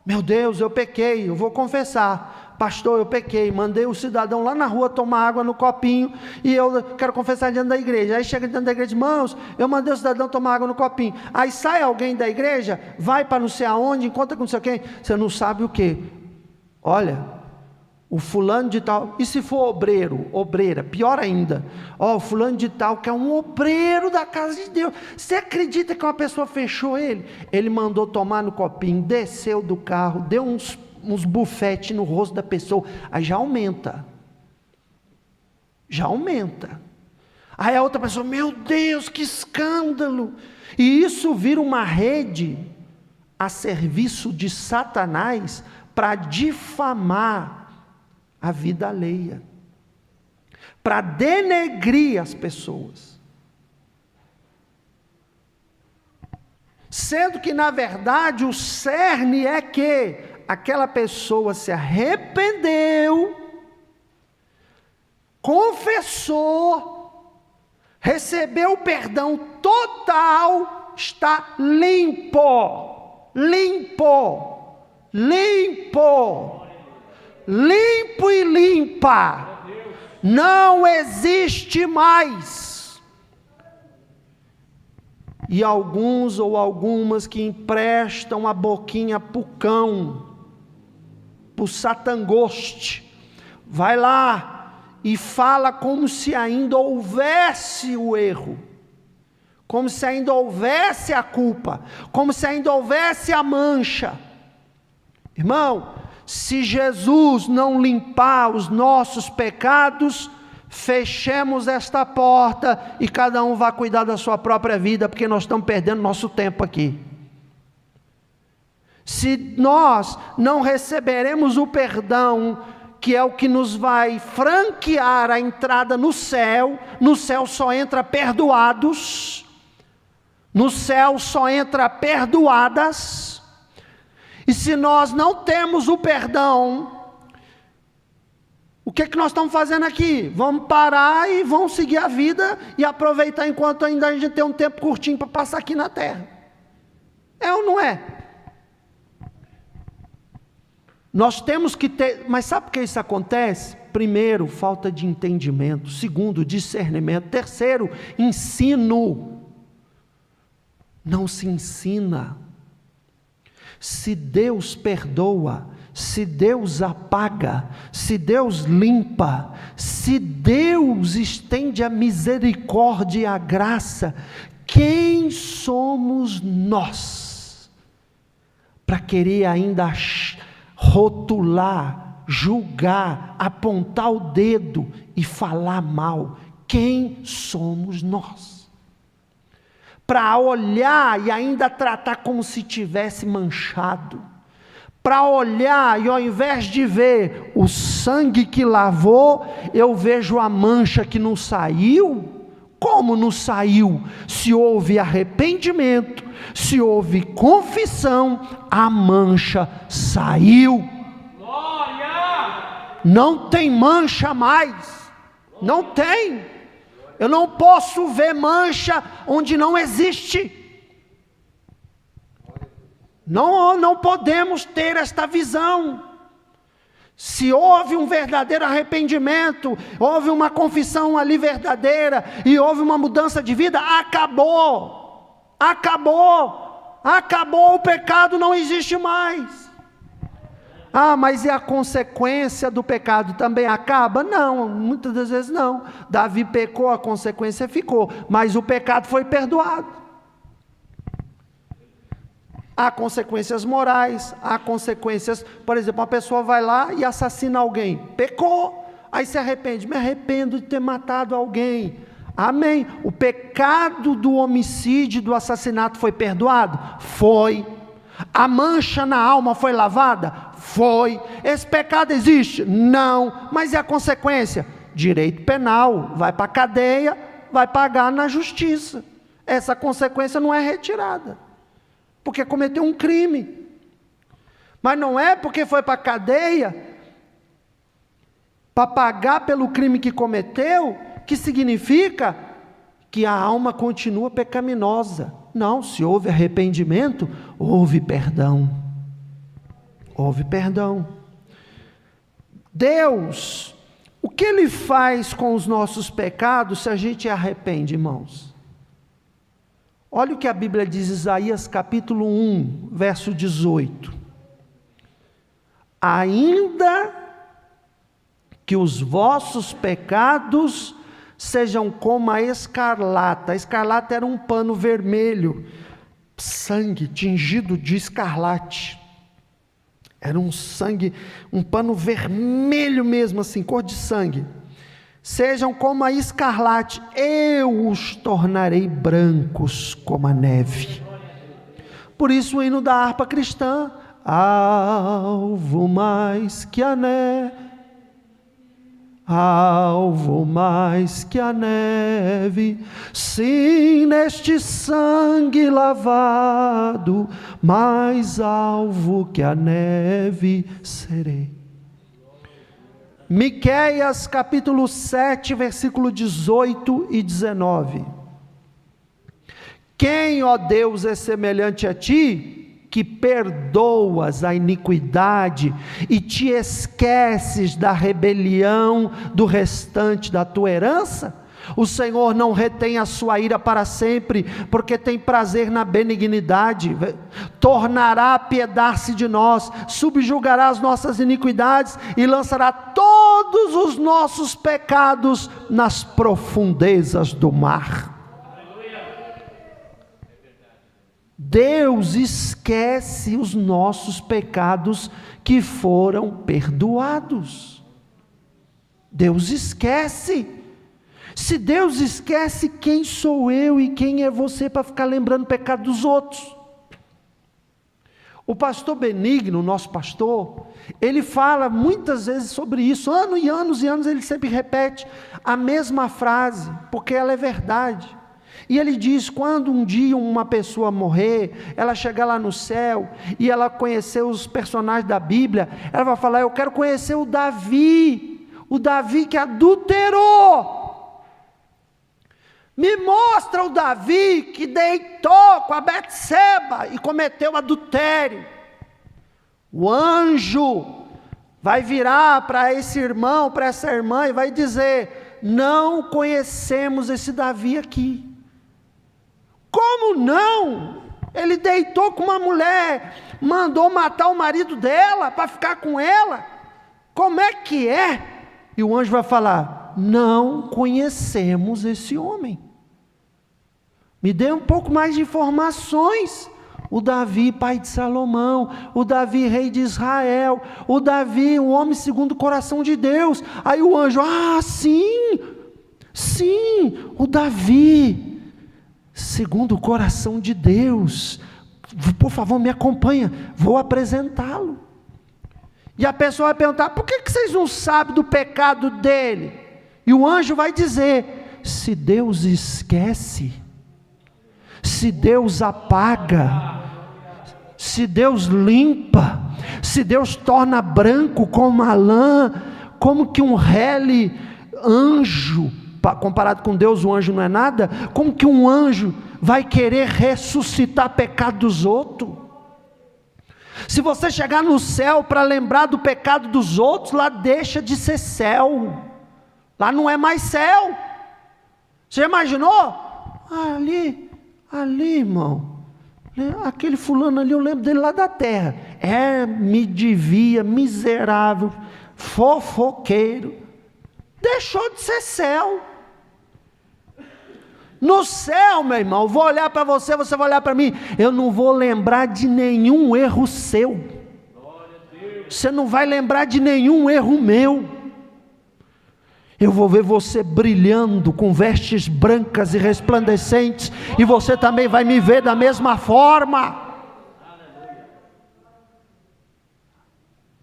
A: Meu Deus, eu pequei, eu vou confessar. Pastor, eu pequei, mandei o cidadão lá na rua tomar água no copinho, e eu quero confessar diante da igreja. Aí chega diante da igreja: irmãos, eu mandei o cidadão tomar água no copinho. Aí sai alguém da igreja, vai para não sei aonde, encontra com não sei quem, você não sabe o que. Olha, o fulano de tal, e se for obreira, pior ainda, o fulano de tal, que é um obreiro da casa de Deus, você acredita que uma pessoa fechou ele? Ele mandou tomar no copinho, desceu do carro, deu uns bufetes no rosto da pessoa, aí já aumenta, aí a outra pessoa: meu Deus, que escândalo, e isso vira uma rede a serviço de Satanás, para difamar a vida alheia, para denegrir as pessoas, sendo que na verdade o cerne é que aquela pessoa se arrependeu, confessou, recebeu o perdão total, está limpo e limpa, não existe mais. E alguns ou algumas que emprestam a boquinha para o cão, para o satangoste, vai lá e fala como se ainda houvesse o erro, como se ainda houvesse a culpa, como se ainda houvesse a mancha. Irmão, se Jesus não limpar os nossos pecados, fechemos esta porta e cada um vai cuidar da sua própria vida, porque nós estamos perdendo nosso tempo aqui. Se nós não receberemos o perdão, que é o que nos vai franquear a entrada no céu só entra perdoados, no céu só entra perdoadas. E se nós não temos o perdão, o que nós estamos fazendo aqui? Vamos parar e vamos seguir a vida e aproveitar enquanto ainda a gente tem um tempo curtinho para passar aqui na terra. É ou não é? Nós temos que ter, mas sabe por que isso acontece? Primeiro, falta de entendimento. Segundo, discernimento. Terceiro, ensino. Não se ensina. Se Deus perdoa, se Deus apaga, se Deus limpa, se Deus estende a misericórdia e a graça, quem somos nós para querer ainda rotular, julgar, apontar o dedo e falar mal. Quem somos nós? Para olhar e ainda tratar como se tivesse manchado. Para olhar e ao invés de ver o sangue que lavou, eu vejo a mancha que não saiu. Como não saiu? Se houve arrependimento, se houve confissão, a mancha saiu. Glória! Não tem mancha mais. Não tem. Eu não posso ver mancha onde não existe. Não podemos ter esta visão. Se houve um verdadeiro arrependimento, houve uma confissão ali verdadeira, e houve uma mudança de vida, acabou, o pecado não existe mais. Mas e a consequência do pecado também acaba? Não, muitas das vezes não. Davi pecou, a consequência ficou, mas o pecado foi perdoado. Há consequências morais, há consequências, por exemplo, uma pessoa vai lá e assassina alguém, pecou, aí se arrepende, me arrependo de ter matado alguém, amém, o pecado do homicídio, do assassinato foi perdoado? Foi. A mancha na alma foi lavada? Foi. Esse pecado existe? Não. Mas e a consequência? Direito penal, vai para a cadeia, vai pagar na justiça, essa consequência não é retirada, porque cometeu um crime. Mas não é porque foi para a cadeia, para pagar pelo crime que cometeu, que significa que a alma continua pecaminosa. Não, se houve arrependimento, houve perdão. Houve perdão. Deus, o que Ele faz com os nossos pecados se a gente arrepende, irmãos? Olha o que a Bíblia diz, Isaías capítulo 1, verso 18. Ainda que os vossos pecados sejam como a escarlata. A escarlata era um pano vermelho, sangue tingido de escarlate. Era um sangue, um pano vermelho mesmo assim, cor de sangue. Sejam como a escarlate, eu os tornarei brancos como a neve. Por isso o hino da harpa cristã, alvo mais que a neve, alvo mais que a neve, sim, neste sangue lavado, mais alvo que a neve serei. Miqueias capítulo 7, versículo 18 e 19. Quem, ó Deus, é semelhante a ti, que perdoas a iniquidade e te esqueces da rebelião do restante da tua herança? O Senhor não retém a sua ira para sempre, porque tem prazer na benignidade, tornará a apiedar-se de nós, subjugará as nossas iniquidades e lançará todos os nossos pecados nas profundezas do mar. Deus esquece os nossos pecados que foram perdoados. Deus esquece. Se Deus esquece, quem sou eu e quem é você para ficar lembrando o pecado dos outros? O pastor Benigno, nosso pastor, ele fala muitas vezes sobre isso, anos e anos e anos, ele sempre repete a mesma frase, porque ela é verdade. E ele diz, quando um dia uma pessoa morrer, ela chegar lá no céu, e ela conhecer os personagens da Bíblia, ela vai falar, eu quero conhecer o Davi que adulterou. Me mostra o Davi que deitou com a Betseba e cometeu adultério. O anjo vai virar para esse irmão, para essa irmã e vai dizer, não conhecemos esse Davi aqui. Como não? Ele deitou com uma mulher, mandou matar o marido dela para ficar com ela. Como é que é? E o anjo vai falar, não conhecemos esse homem. Me dê um pouco mais de informações. o Davi, pai de Salomão, o Davi, rei de Israel, o Davi, o homem segundo o coração de Deus. Aí o anjo, sim, o Davi, segundo o coração de Deus, por favor me acompanha, vou apresentá-lo. E a pessoa vai perguntar, por que vocês não sabem do pecado dele? E o anjo vai dizer, se Deus esquece, se Deus apaga, se Deus limpa, se Deus torna branco como a lã, como que um rele anjo, comparado com Deus o anjo não é nada, como que um anjo vai querer ressuscitar pecado dos outros? Se você chegar no céu para lembrar do pecado dos outros, lá deixa de ser céu, lá não é mais céu. Você já imaginou? Ali, irmão, aquele fulano ali, eu lembro dele lá da terra, me devia, miserável, fofoqueiro, deixou de ser céu. No céu, meu irmão, eu vou olhar para você, você vai olhar para mim, eu não vou lembrar de nenhum erro seu, você não vai lembrar de nenhum erro meu. Eu vou ver você brilhando com vestes brancas e resplandecentes, e você também vai me ver da mesma forma.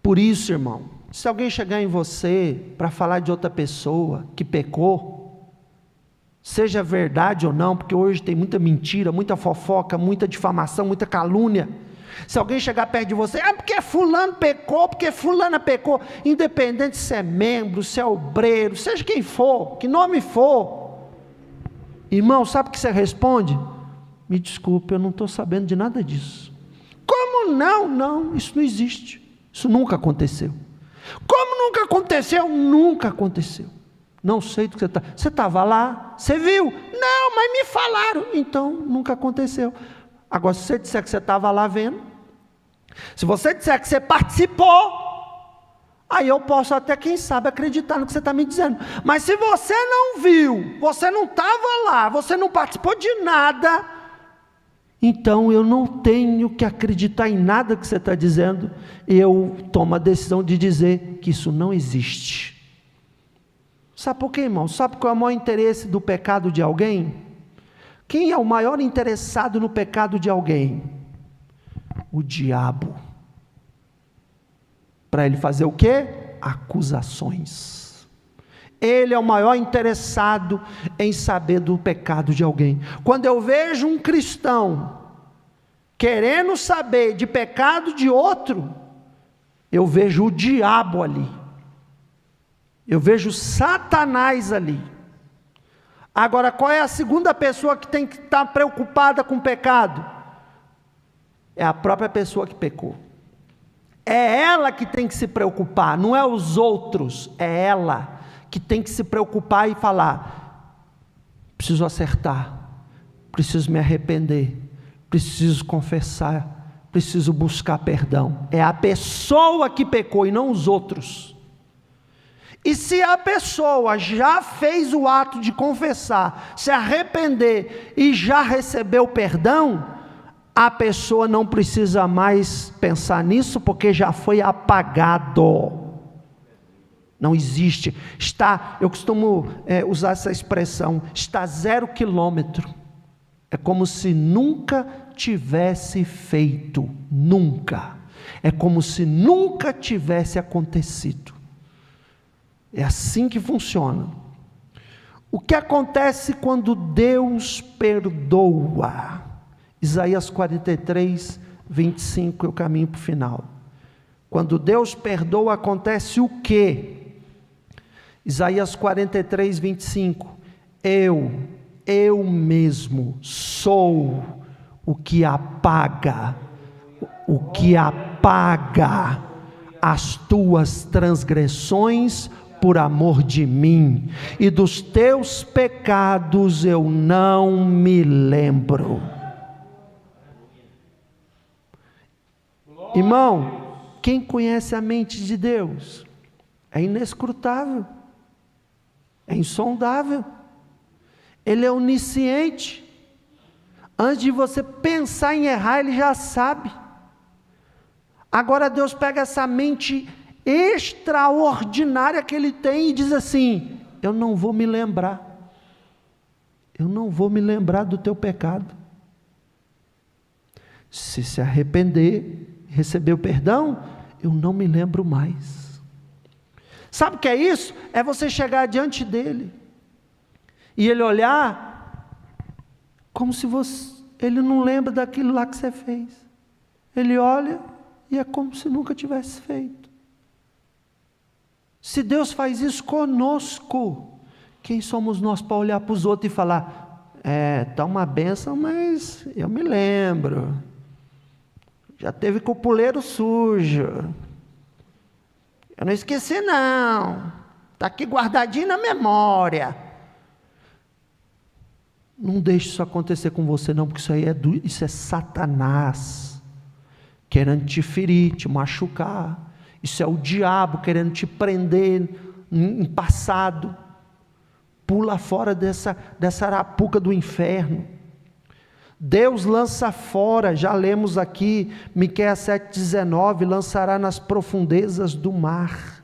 A: Por isso, irmão, se alguém chegar em você para falar de outra pessoa que pecou, seja verdade ou não, porque hoje tem muita mentira, muita fofoca, muita difamação, muita calúnia. Se alguém chegar perto de você, porque fulano pecou, porque fulana pecou, independente se é membro, se é obreiro, seja quem for, que nome for, irmão, sabe o que você responde? Me desculpe, eu não estou sabendo de nada disso. Como não? Não, isso não existe, isso nunca aconteceu. Como nunca aconteceu? Nunca aconteceu. Não sei do que você estava lá, você viu? Não, mas me falaram. Então nunca aconteceu. Agora, se você disser que você estava lá vendo, se você disser que você participou, aí eu posso até, quem sabe, acreditar no que você está me dizendo. Mas se você não viu, você não estava lá, você não participou de nada, então eu não tenho que acreditar em nada que você está dizendo. Eu tomo a decisão de dizer que isso não existe. Sabe por quê, irmão? Sabe qual é o maior interesse do pecado de alguém? Quem é o maior interessado no pecado de alguém? O diabo. Para ele fazer o quê? Acusações. Ele é o maior interessado em saber do pecado de alguém. Quando eu vejo um cristão querendo saber de pecado de outro, eu vejo o diabo ali. Eu vejo Satanás ali. Agora, qual é a segunda pessoa que tem que estar preocupada com o pecado? É a própria pessoa que pecou. É ela que tem que se preocupar, não é os outros, é ela que tem que se preocupar e falar: preciso acertar, preciso me arrepender, preciso confessar, preciso buscar perdão. É a pessoa que pecou e não os outros. E se a pessoa já fez o ato de confessar, se arrepender e já recebeu perdão, a pessoa não precisa mais pensar nisso, porque já foi apagado. Não existe. Eu costumo usar essa expressão, está 0 quilômetro. É como se nunca tivesse feito, nunca. É como se nunca tivesse acontecido. É assim que funciona. O que acontece quando Deus perdoa? Isaías 43, 25, eu caminho para o final. Quando Deus perdoa, acontece o quê? Isaías 43, 25. Eu mesmo sou o que apaga as tuas transgressões por amor de mim, e dos teus pecados eu não me lembro. Irmão, quem conhece a mente de Deus? É inescrutável, é insondável, Ele é onisciente. Antes de você pensar em errar, Ele já sabe. Agora Deus pega essa mente extraordinária que Ele tem e diz assim: eu não vou me lembrar. Eu não vou me lembrar do teu pecado. Se arrepender, receber o perdão, eu não me lembro mais. Sabe o que é isso? É você chegar diante dele e ele olhar como se ele não lembra daquilo lá que você fez. Ele olha e é como se nunca tivesse feito. Se Deus faz isso conosco, quem somos nós para olhar para os outros e falar: está uma bênção, mas eu me lembro. Já teve copuleiro sujo. Eu não esqueci não. Está aqui guardadinho na memória. Não deixe isso acontecer com você não, porque isso é Satanás querendo te ferir, te machucar. Isso é o diabo querendo te prender em passado. Pula fora dessa arapuca do inferno. Deus lança fora, já lemos aqui, Miqueias 7,19, lançará nas profundezas do mar.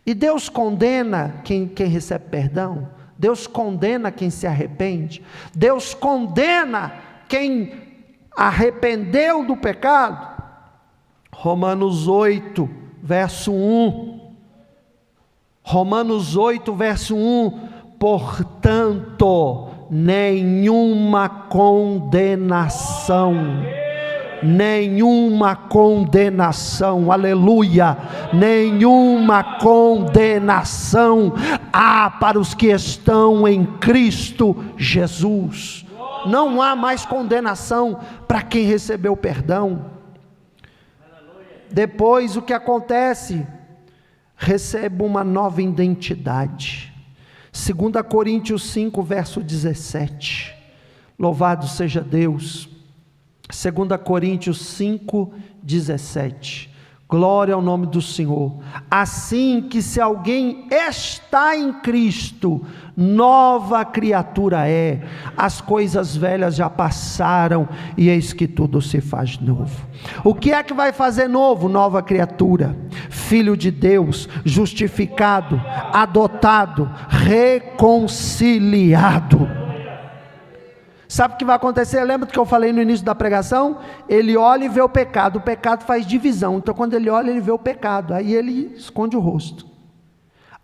A: E Deus condena quem recebe perdão, Deus condena quem se arrepende, Deus condena quem arrependeu do pecado. Romanos 8, verso 1, Romanos 8, verso 1, portanto, nenhuma condenação, aleluia, nenhuma condenação há para os que estão em Cristo Jesus. Não há mais condenação para quem recebeu perdão. Depois o que acontece? Recebe uma nova identidade. 2 Coríntios 5, verso 17, louvado seja Deus. 2 Coríntios 5, 17, glória ao nome do Senhor. Assim que se alguém está em Cristo, nova criatura é, as coisas velhas já passaram, e eis que tudo se faz novo. O que é que vai fazer novo? Nova criatura, filho de Deus, justificado, adotado, reconciliado. Sabe o que vai acontecer? Lembra do que eu falei no início da pregação? Ele olha e vê o pecado faz divisão, então quando ele olha ele vê o pecado, aí ele esconde o rosto.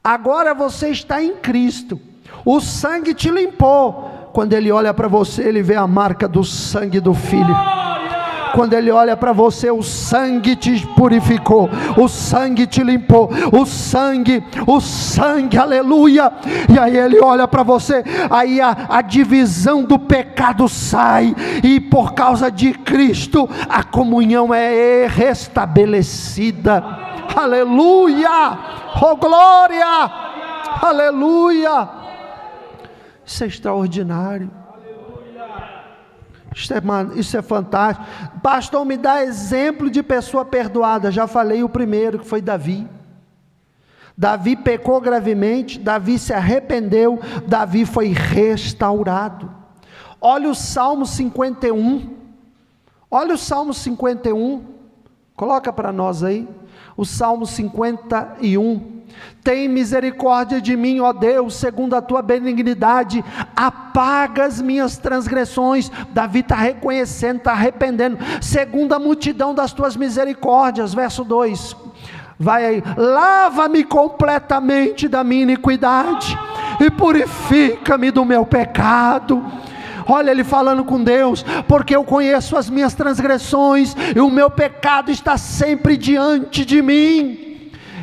A: Agora você está em Cristo, o sangue te limpou. Quando ele olha para você, ele vê a marca do sangue do Filho. Quando ele olha para você, o sangue te purificou, o sangue te limpou, o sangue, aleluia. E aí ele olha para você, aí a divisão do pecado sai, e por causa de Cristo, a comunhão é restabelecida, aleluia, oh glória, aleluia. Isso é extraordinário. Isso é fantástico. Pastor, me dá exemplo de pessoa perdoada. Já falei o primeiro, que foi Davi. Davi pecou gravemente, Davi se arrependeu, Davi foi restaurado. Olha o Salmo 51. Olha o Salmo 51. Coloca para nós aí. O Salmo 51. Tem misericórdia de mim, ó Deus, segundo a tua benignidade, apaga as minhas transgressões. Davi está reconhecendo, está arrependendo, segundo a multidão das tuas misericórdias. Verso 2, vai aí, lava-me completamente da minha iniquidade, e purifica-me do meu pecado. Olha ele falando com Deus, porque eu conheço as minhas transgressões, e o meu pecado está sempre diante de mim.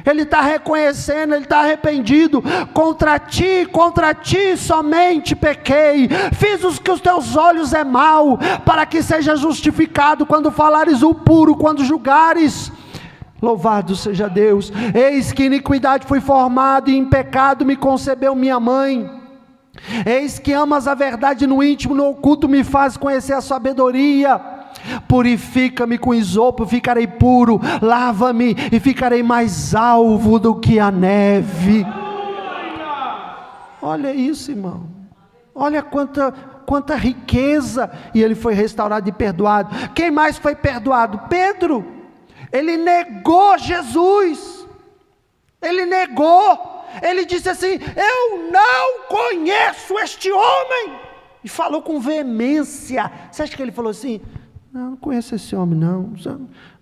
A: Ele está reconhecendo, ele está arrependido. Contra ti somente pequei, fiz os que os teus olhos é mal, para que seja justificado quando falares o puro, quando julgares. Louvado seja Deus. Eis que iniquidade fui formado, e em pecado me concebeu minha mãe. Eis que amas a verdade no íntimo, no oculto me faz conhecer a sabedoria. Purifica-me com isopo, ficarei puro, lava-me e ficarei mais alvo do que a neve. Olha isso, irmão, olha quanta riqueza, e ele foi restaurado e perdoado. Quem mais foi perdoado? Pedro. Ele negou Jesus, ele negou, ele disse assim: eu não conheço este homem, e falou com veemência. Você acha que ele falou assim: não conheço esse homem não,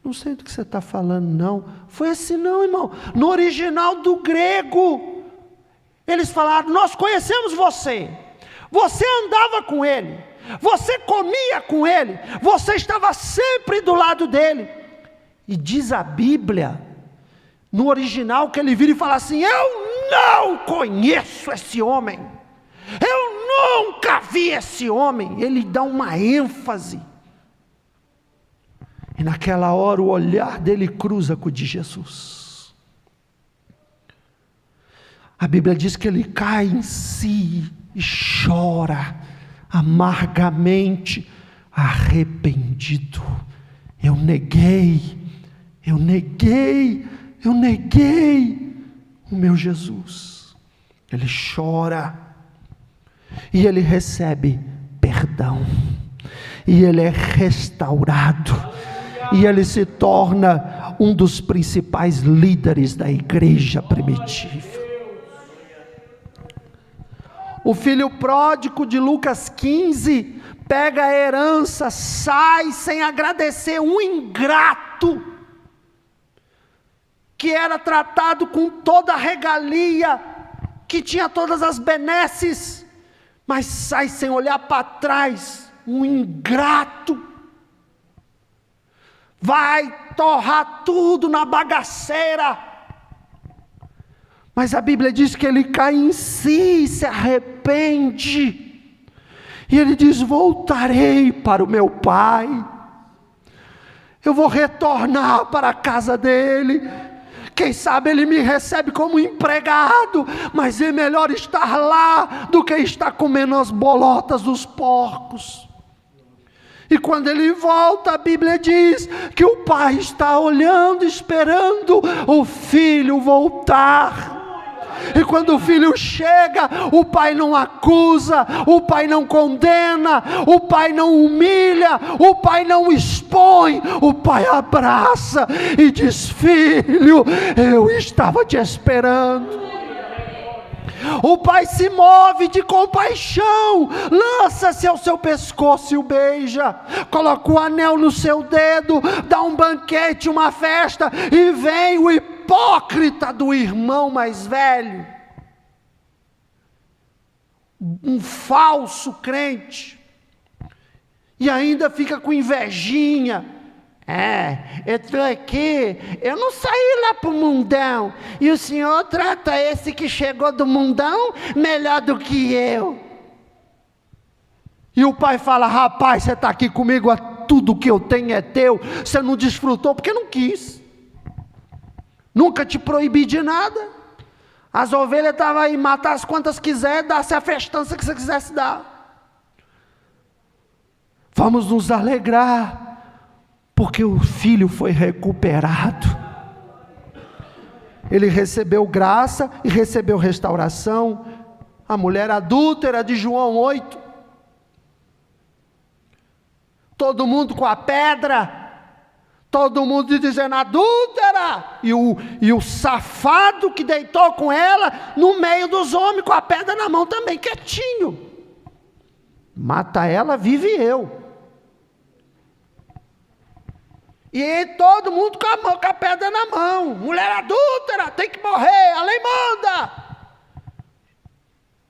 A: não sei do que você está falando não? Foi assim não, irmão. No original do grego, eles falaram: nós conhecemos você, você andava com ele, você comia com ele, você estava sempre do lado dele. E diz a Bíblia, no original, que ele vira e fala assim: eu não conheço esse homem, eu nunca vi esse homem. Ele dá uma ênfase, e naquela hora o olhar dele cruza com o de Jesus. A Bíblia diz que ele cai em si e chora amargamente, arrependido. Eu neguei o meu Jesus. Ele chora, e ele recebe perdão, e ele é restaurado, e ele se torna um dos principais líderes da igreja primitiva. O filho pródigo de Lucas 15, pega a herança, sai sem agradecer. Um ingrato, que era tratado com toda a regalia, que tinha todas as benesses, mas sai sem olhar para trás. Um ingrato, vai torrar tudo na bagaceira. Mas a Bíblia diz que ele cai em si, se arrepende, e ele diz: voltarei para o meu pai, eu vou retornar para a casa dele. Quem sabe ele me recebe como empregado, mas é melhor estar lá do que estar comendo as bolotas dos porcos. E quando ele volta, a Bíblia diz que o pai está olhando, esperando o filho voltar. E quando o filho chega, o pai não acusa, o pai não condena, o pai não humilha, o pai não expõe, o pai abraça e diz: filho, eu estava te esperando. O pai se move de compaixão, lança-se ao seu pescoço e o beija, coloca o anel no seu dedo, dá um banquete, uma festa, e vem o hipócrita do irmão mais velho, um falso crente, e ainda fica com invejinha. Eu estou aqui, eu não saí lá para o mundão, e o senhor trata esse que chegou do mundão melhor do que eu. E o pai fala: rapaz, você está aqui comigo, tudo que eu tenho é teu. Você não desfrutou porque não quis, nunca te proibi de nada. As ovelhas estavam aí, matar as quantas quiser, dar-se a festança que você quisesse dar. Vamos nos alegrar, porque o filho foi recuperado. Ele recebeu graça e recebeu restauração. A mulher adúltera de João 8, todo mundo com a pedra, todo mundo dizendo: adúltera, e o safado que deitou com ela no meio dos homens, com a pedra na mão também, quietinho. Mata ela, vive eu. E todo mundo com a pedra na mão. Mulher adúltera, tem que morrer, a lei manda.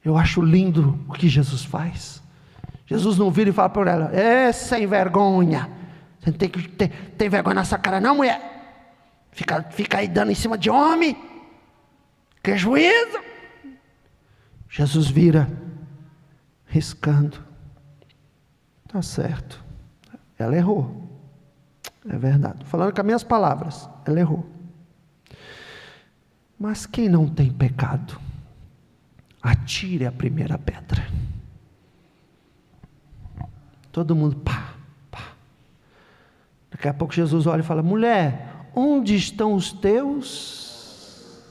A: Eu acho lindo o que Jesus faz. Jesus não vira e fala para ela: sem vergonha, você não tem vergonha nessa cara não, mulher? Fica aí dando em cima de homem, que juízo. Jesus vira, riscando: tá certo, ela errou. É verdade, falando com as minhas palavras, ela errou. Mas quem não tem pecado, atire a primeira pedra. Todo mundo, pá, pá. Daqui a pouco Jesus olha e fala: mulher, onde estão os teus?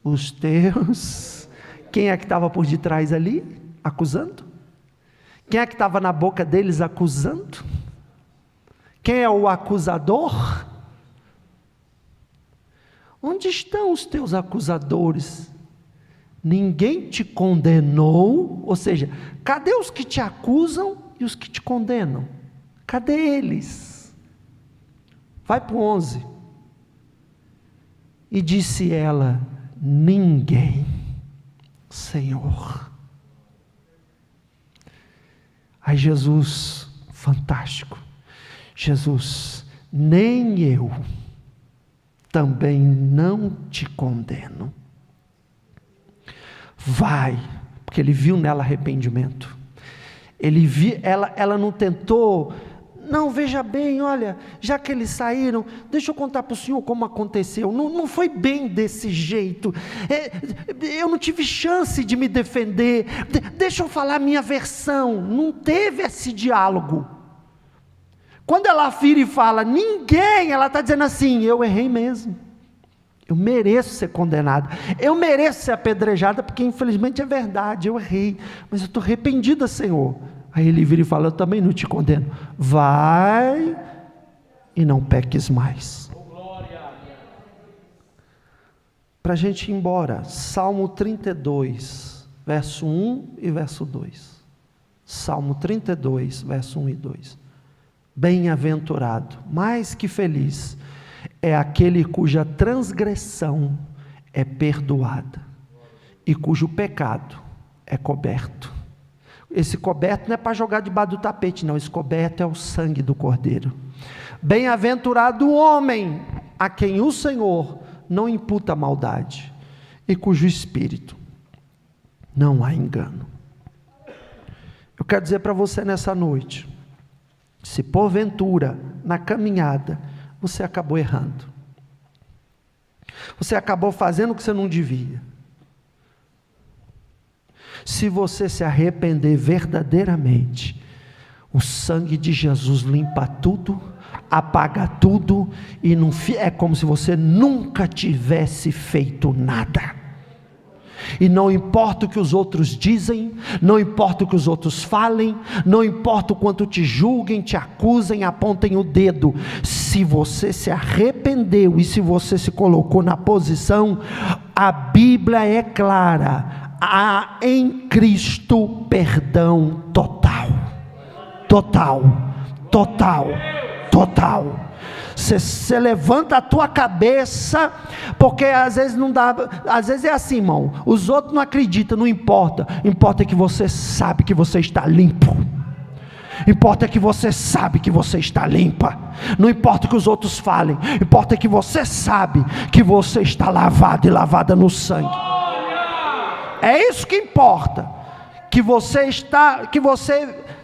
A: Os teus? Quem é que estava por detrás ali, acusando? Quem é que estava na boca deles acusando? Quem é o acusador? Onde estão os teus acusadores? Ninguém te condenou, ou seja, cadê os que te acusam e os que te condenam? Cadê eles? Vai para o 11. E disse ela: ninguém, Senhor. Aí Jesus, fantástico, Jesus, nem eu também não te condeno. Vai, porque ele viu nela arrependimento. Ele viu, ela não tentou, não, veja bem, olha, já que eles saíram, deixa eu contar para o senhor como aconteceu. Não foi bem desse jeito. Eu não tive chance de me defender. Deixa eu falar a minha versão. Não teve esse diálogo. Quando ela vira e fala, ninguém, ela está dizendo assim, eu errei mesmo. Eu mereço ser condenada, eu mereço ser apedrejada, porque infelizmente é verdade, eu errei, mas eu estou arrependida, Senhor. Aí ele vira e fala, eu também não te condeno. Vai e não peques mais. Para a gente ir embora, Salmo 32, verso 1 e verso 2. Salmo 32, verso 1 e 2. Bem-aventurado, mais que feliz, é aquele cuja transgressão é perdoada e cujo pecado é coberto. Esse coberto não é para jogar debaixo do tapete, não. Esse coberto é o sangue do Cordeiro. Bem-aventurado o homem a quem o Senhor não imputa maldade e cujo espírito não há engano. Eu quero dizer para você nessa noite, se porventura na caminhada você acabou errando, você acabou fazendo o que você não devia, se você se arrepender verdadeiramente, o sangue de Jesus limpa tudo, apaga tudo, e não é como se você nunca tivesse feito nada. E não importa o que os outros dizem, não importa o que os outros falem, não importa o quanto te julguem, te acusem, apontem o dedo, se você se arrependeu e se você se colocou na posição, a Bíblia é clara, há em Cristo perdão total, total, total, total. Você levanta a tua cabeça, porque às vezes não dá, às vezes é assim, irmão, os outros não acreditam, não importa, importa que você sabe que você está limpo, importa que você sabe que você está limpa, não importa o que os outros falem, importa que você sabe que você está lavado e lavada no sangue, é isso que importa, que você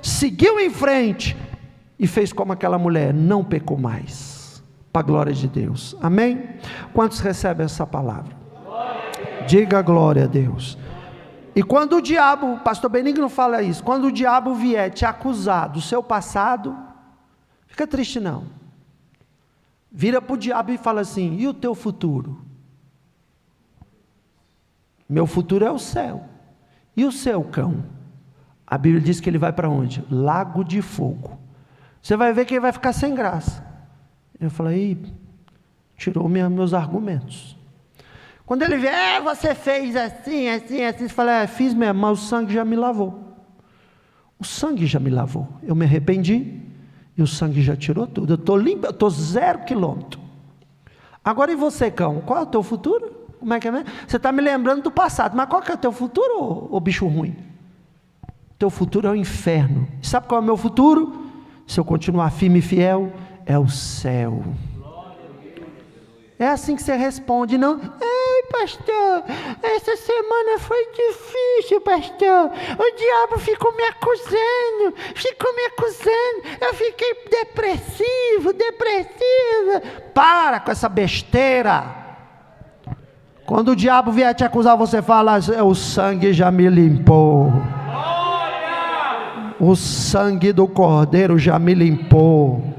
A: seguiu em frente, e fez como aquela mulher, não pecou mais, para a glória de Deus, amém? Quantos recebem essa palavra? Diga glória a Deus. E quando o diabo, pastor Benigno fala isso, quando o diabo vier te acusar do seu passado, fica triste não, vira para o diabo e fala assim, e o teu futuro? Meu futuro é o céu, e o seu cão? A Bíblia diz que ele vai para onde? Lago de fogo. Você vai ver que ele vai ficar sem graça. Eu falei, tirou meus argumentos. Quando ele vier, você fez assim, assim, assim. Você fala, fiz mesmo, mas o sangue já me lavou. O sangue já me lavou. Eu me arrependi e o sangue já tirou tudo. Eu estou limpo, eu estou 0 quilômetro. Agora e você, cão? Qual é o teu futuro? Como é que é? Você está me lembrando do passado, mas qual que é o teu futuro, ô bicho ruim? Teu futuro é o inferno. Sabe qual é o meu futuro? Se eu continuar firme e fiel, é o céu. É assim que você responde, não? Ei, pastor, essa semana foi difícil, pastor. O diabo ficou me acusando, eu fiquei depressiva. Para com essa besteira. Quando o diabo vier te acusar, você fala, o sangue já me limpou. O sangue do Cordeiro já me limpou.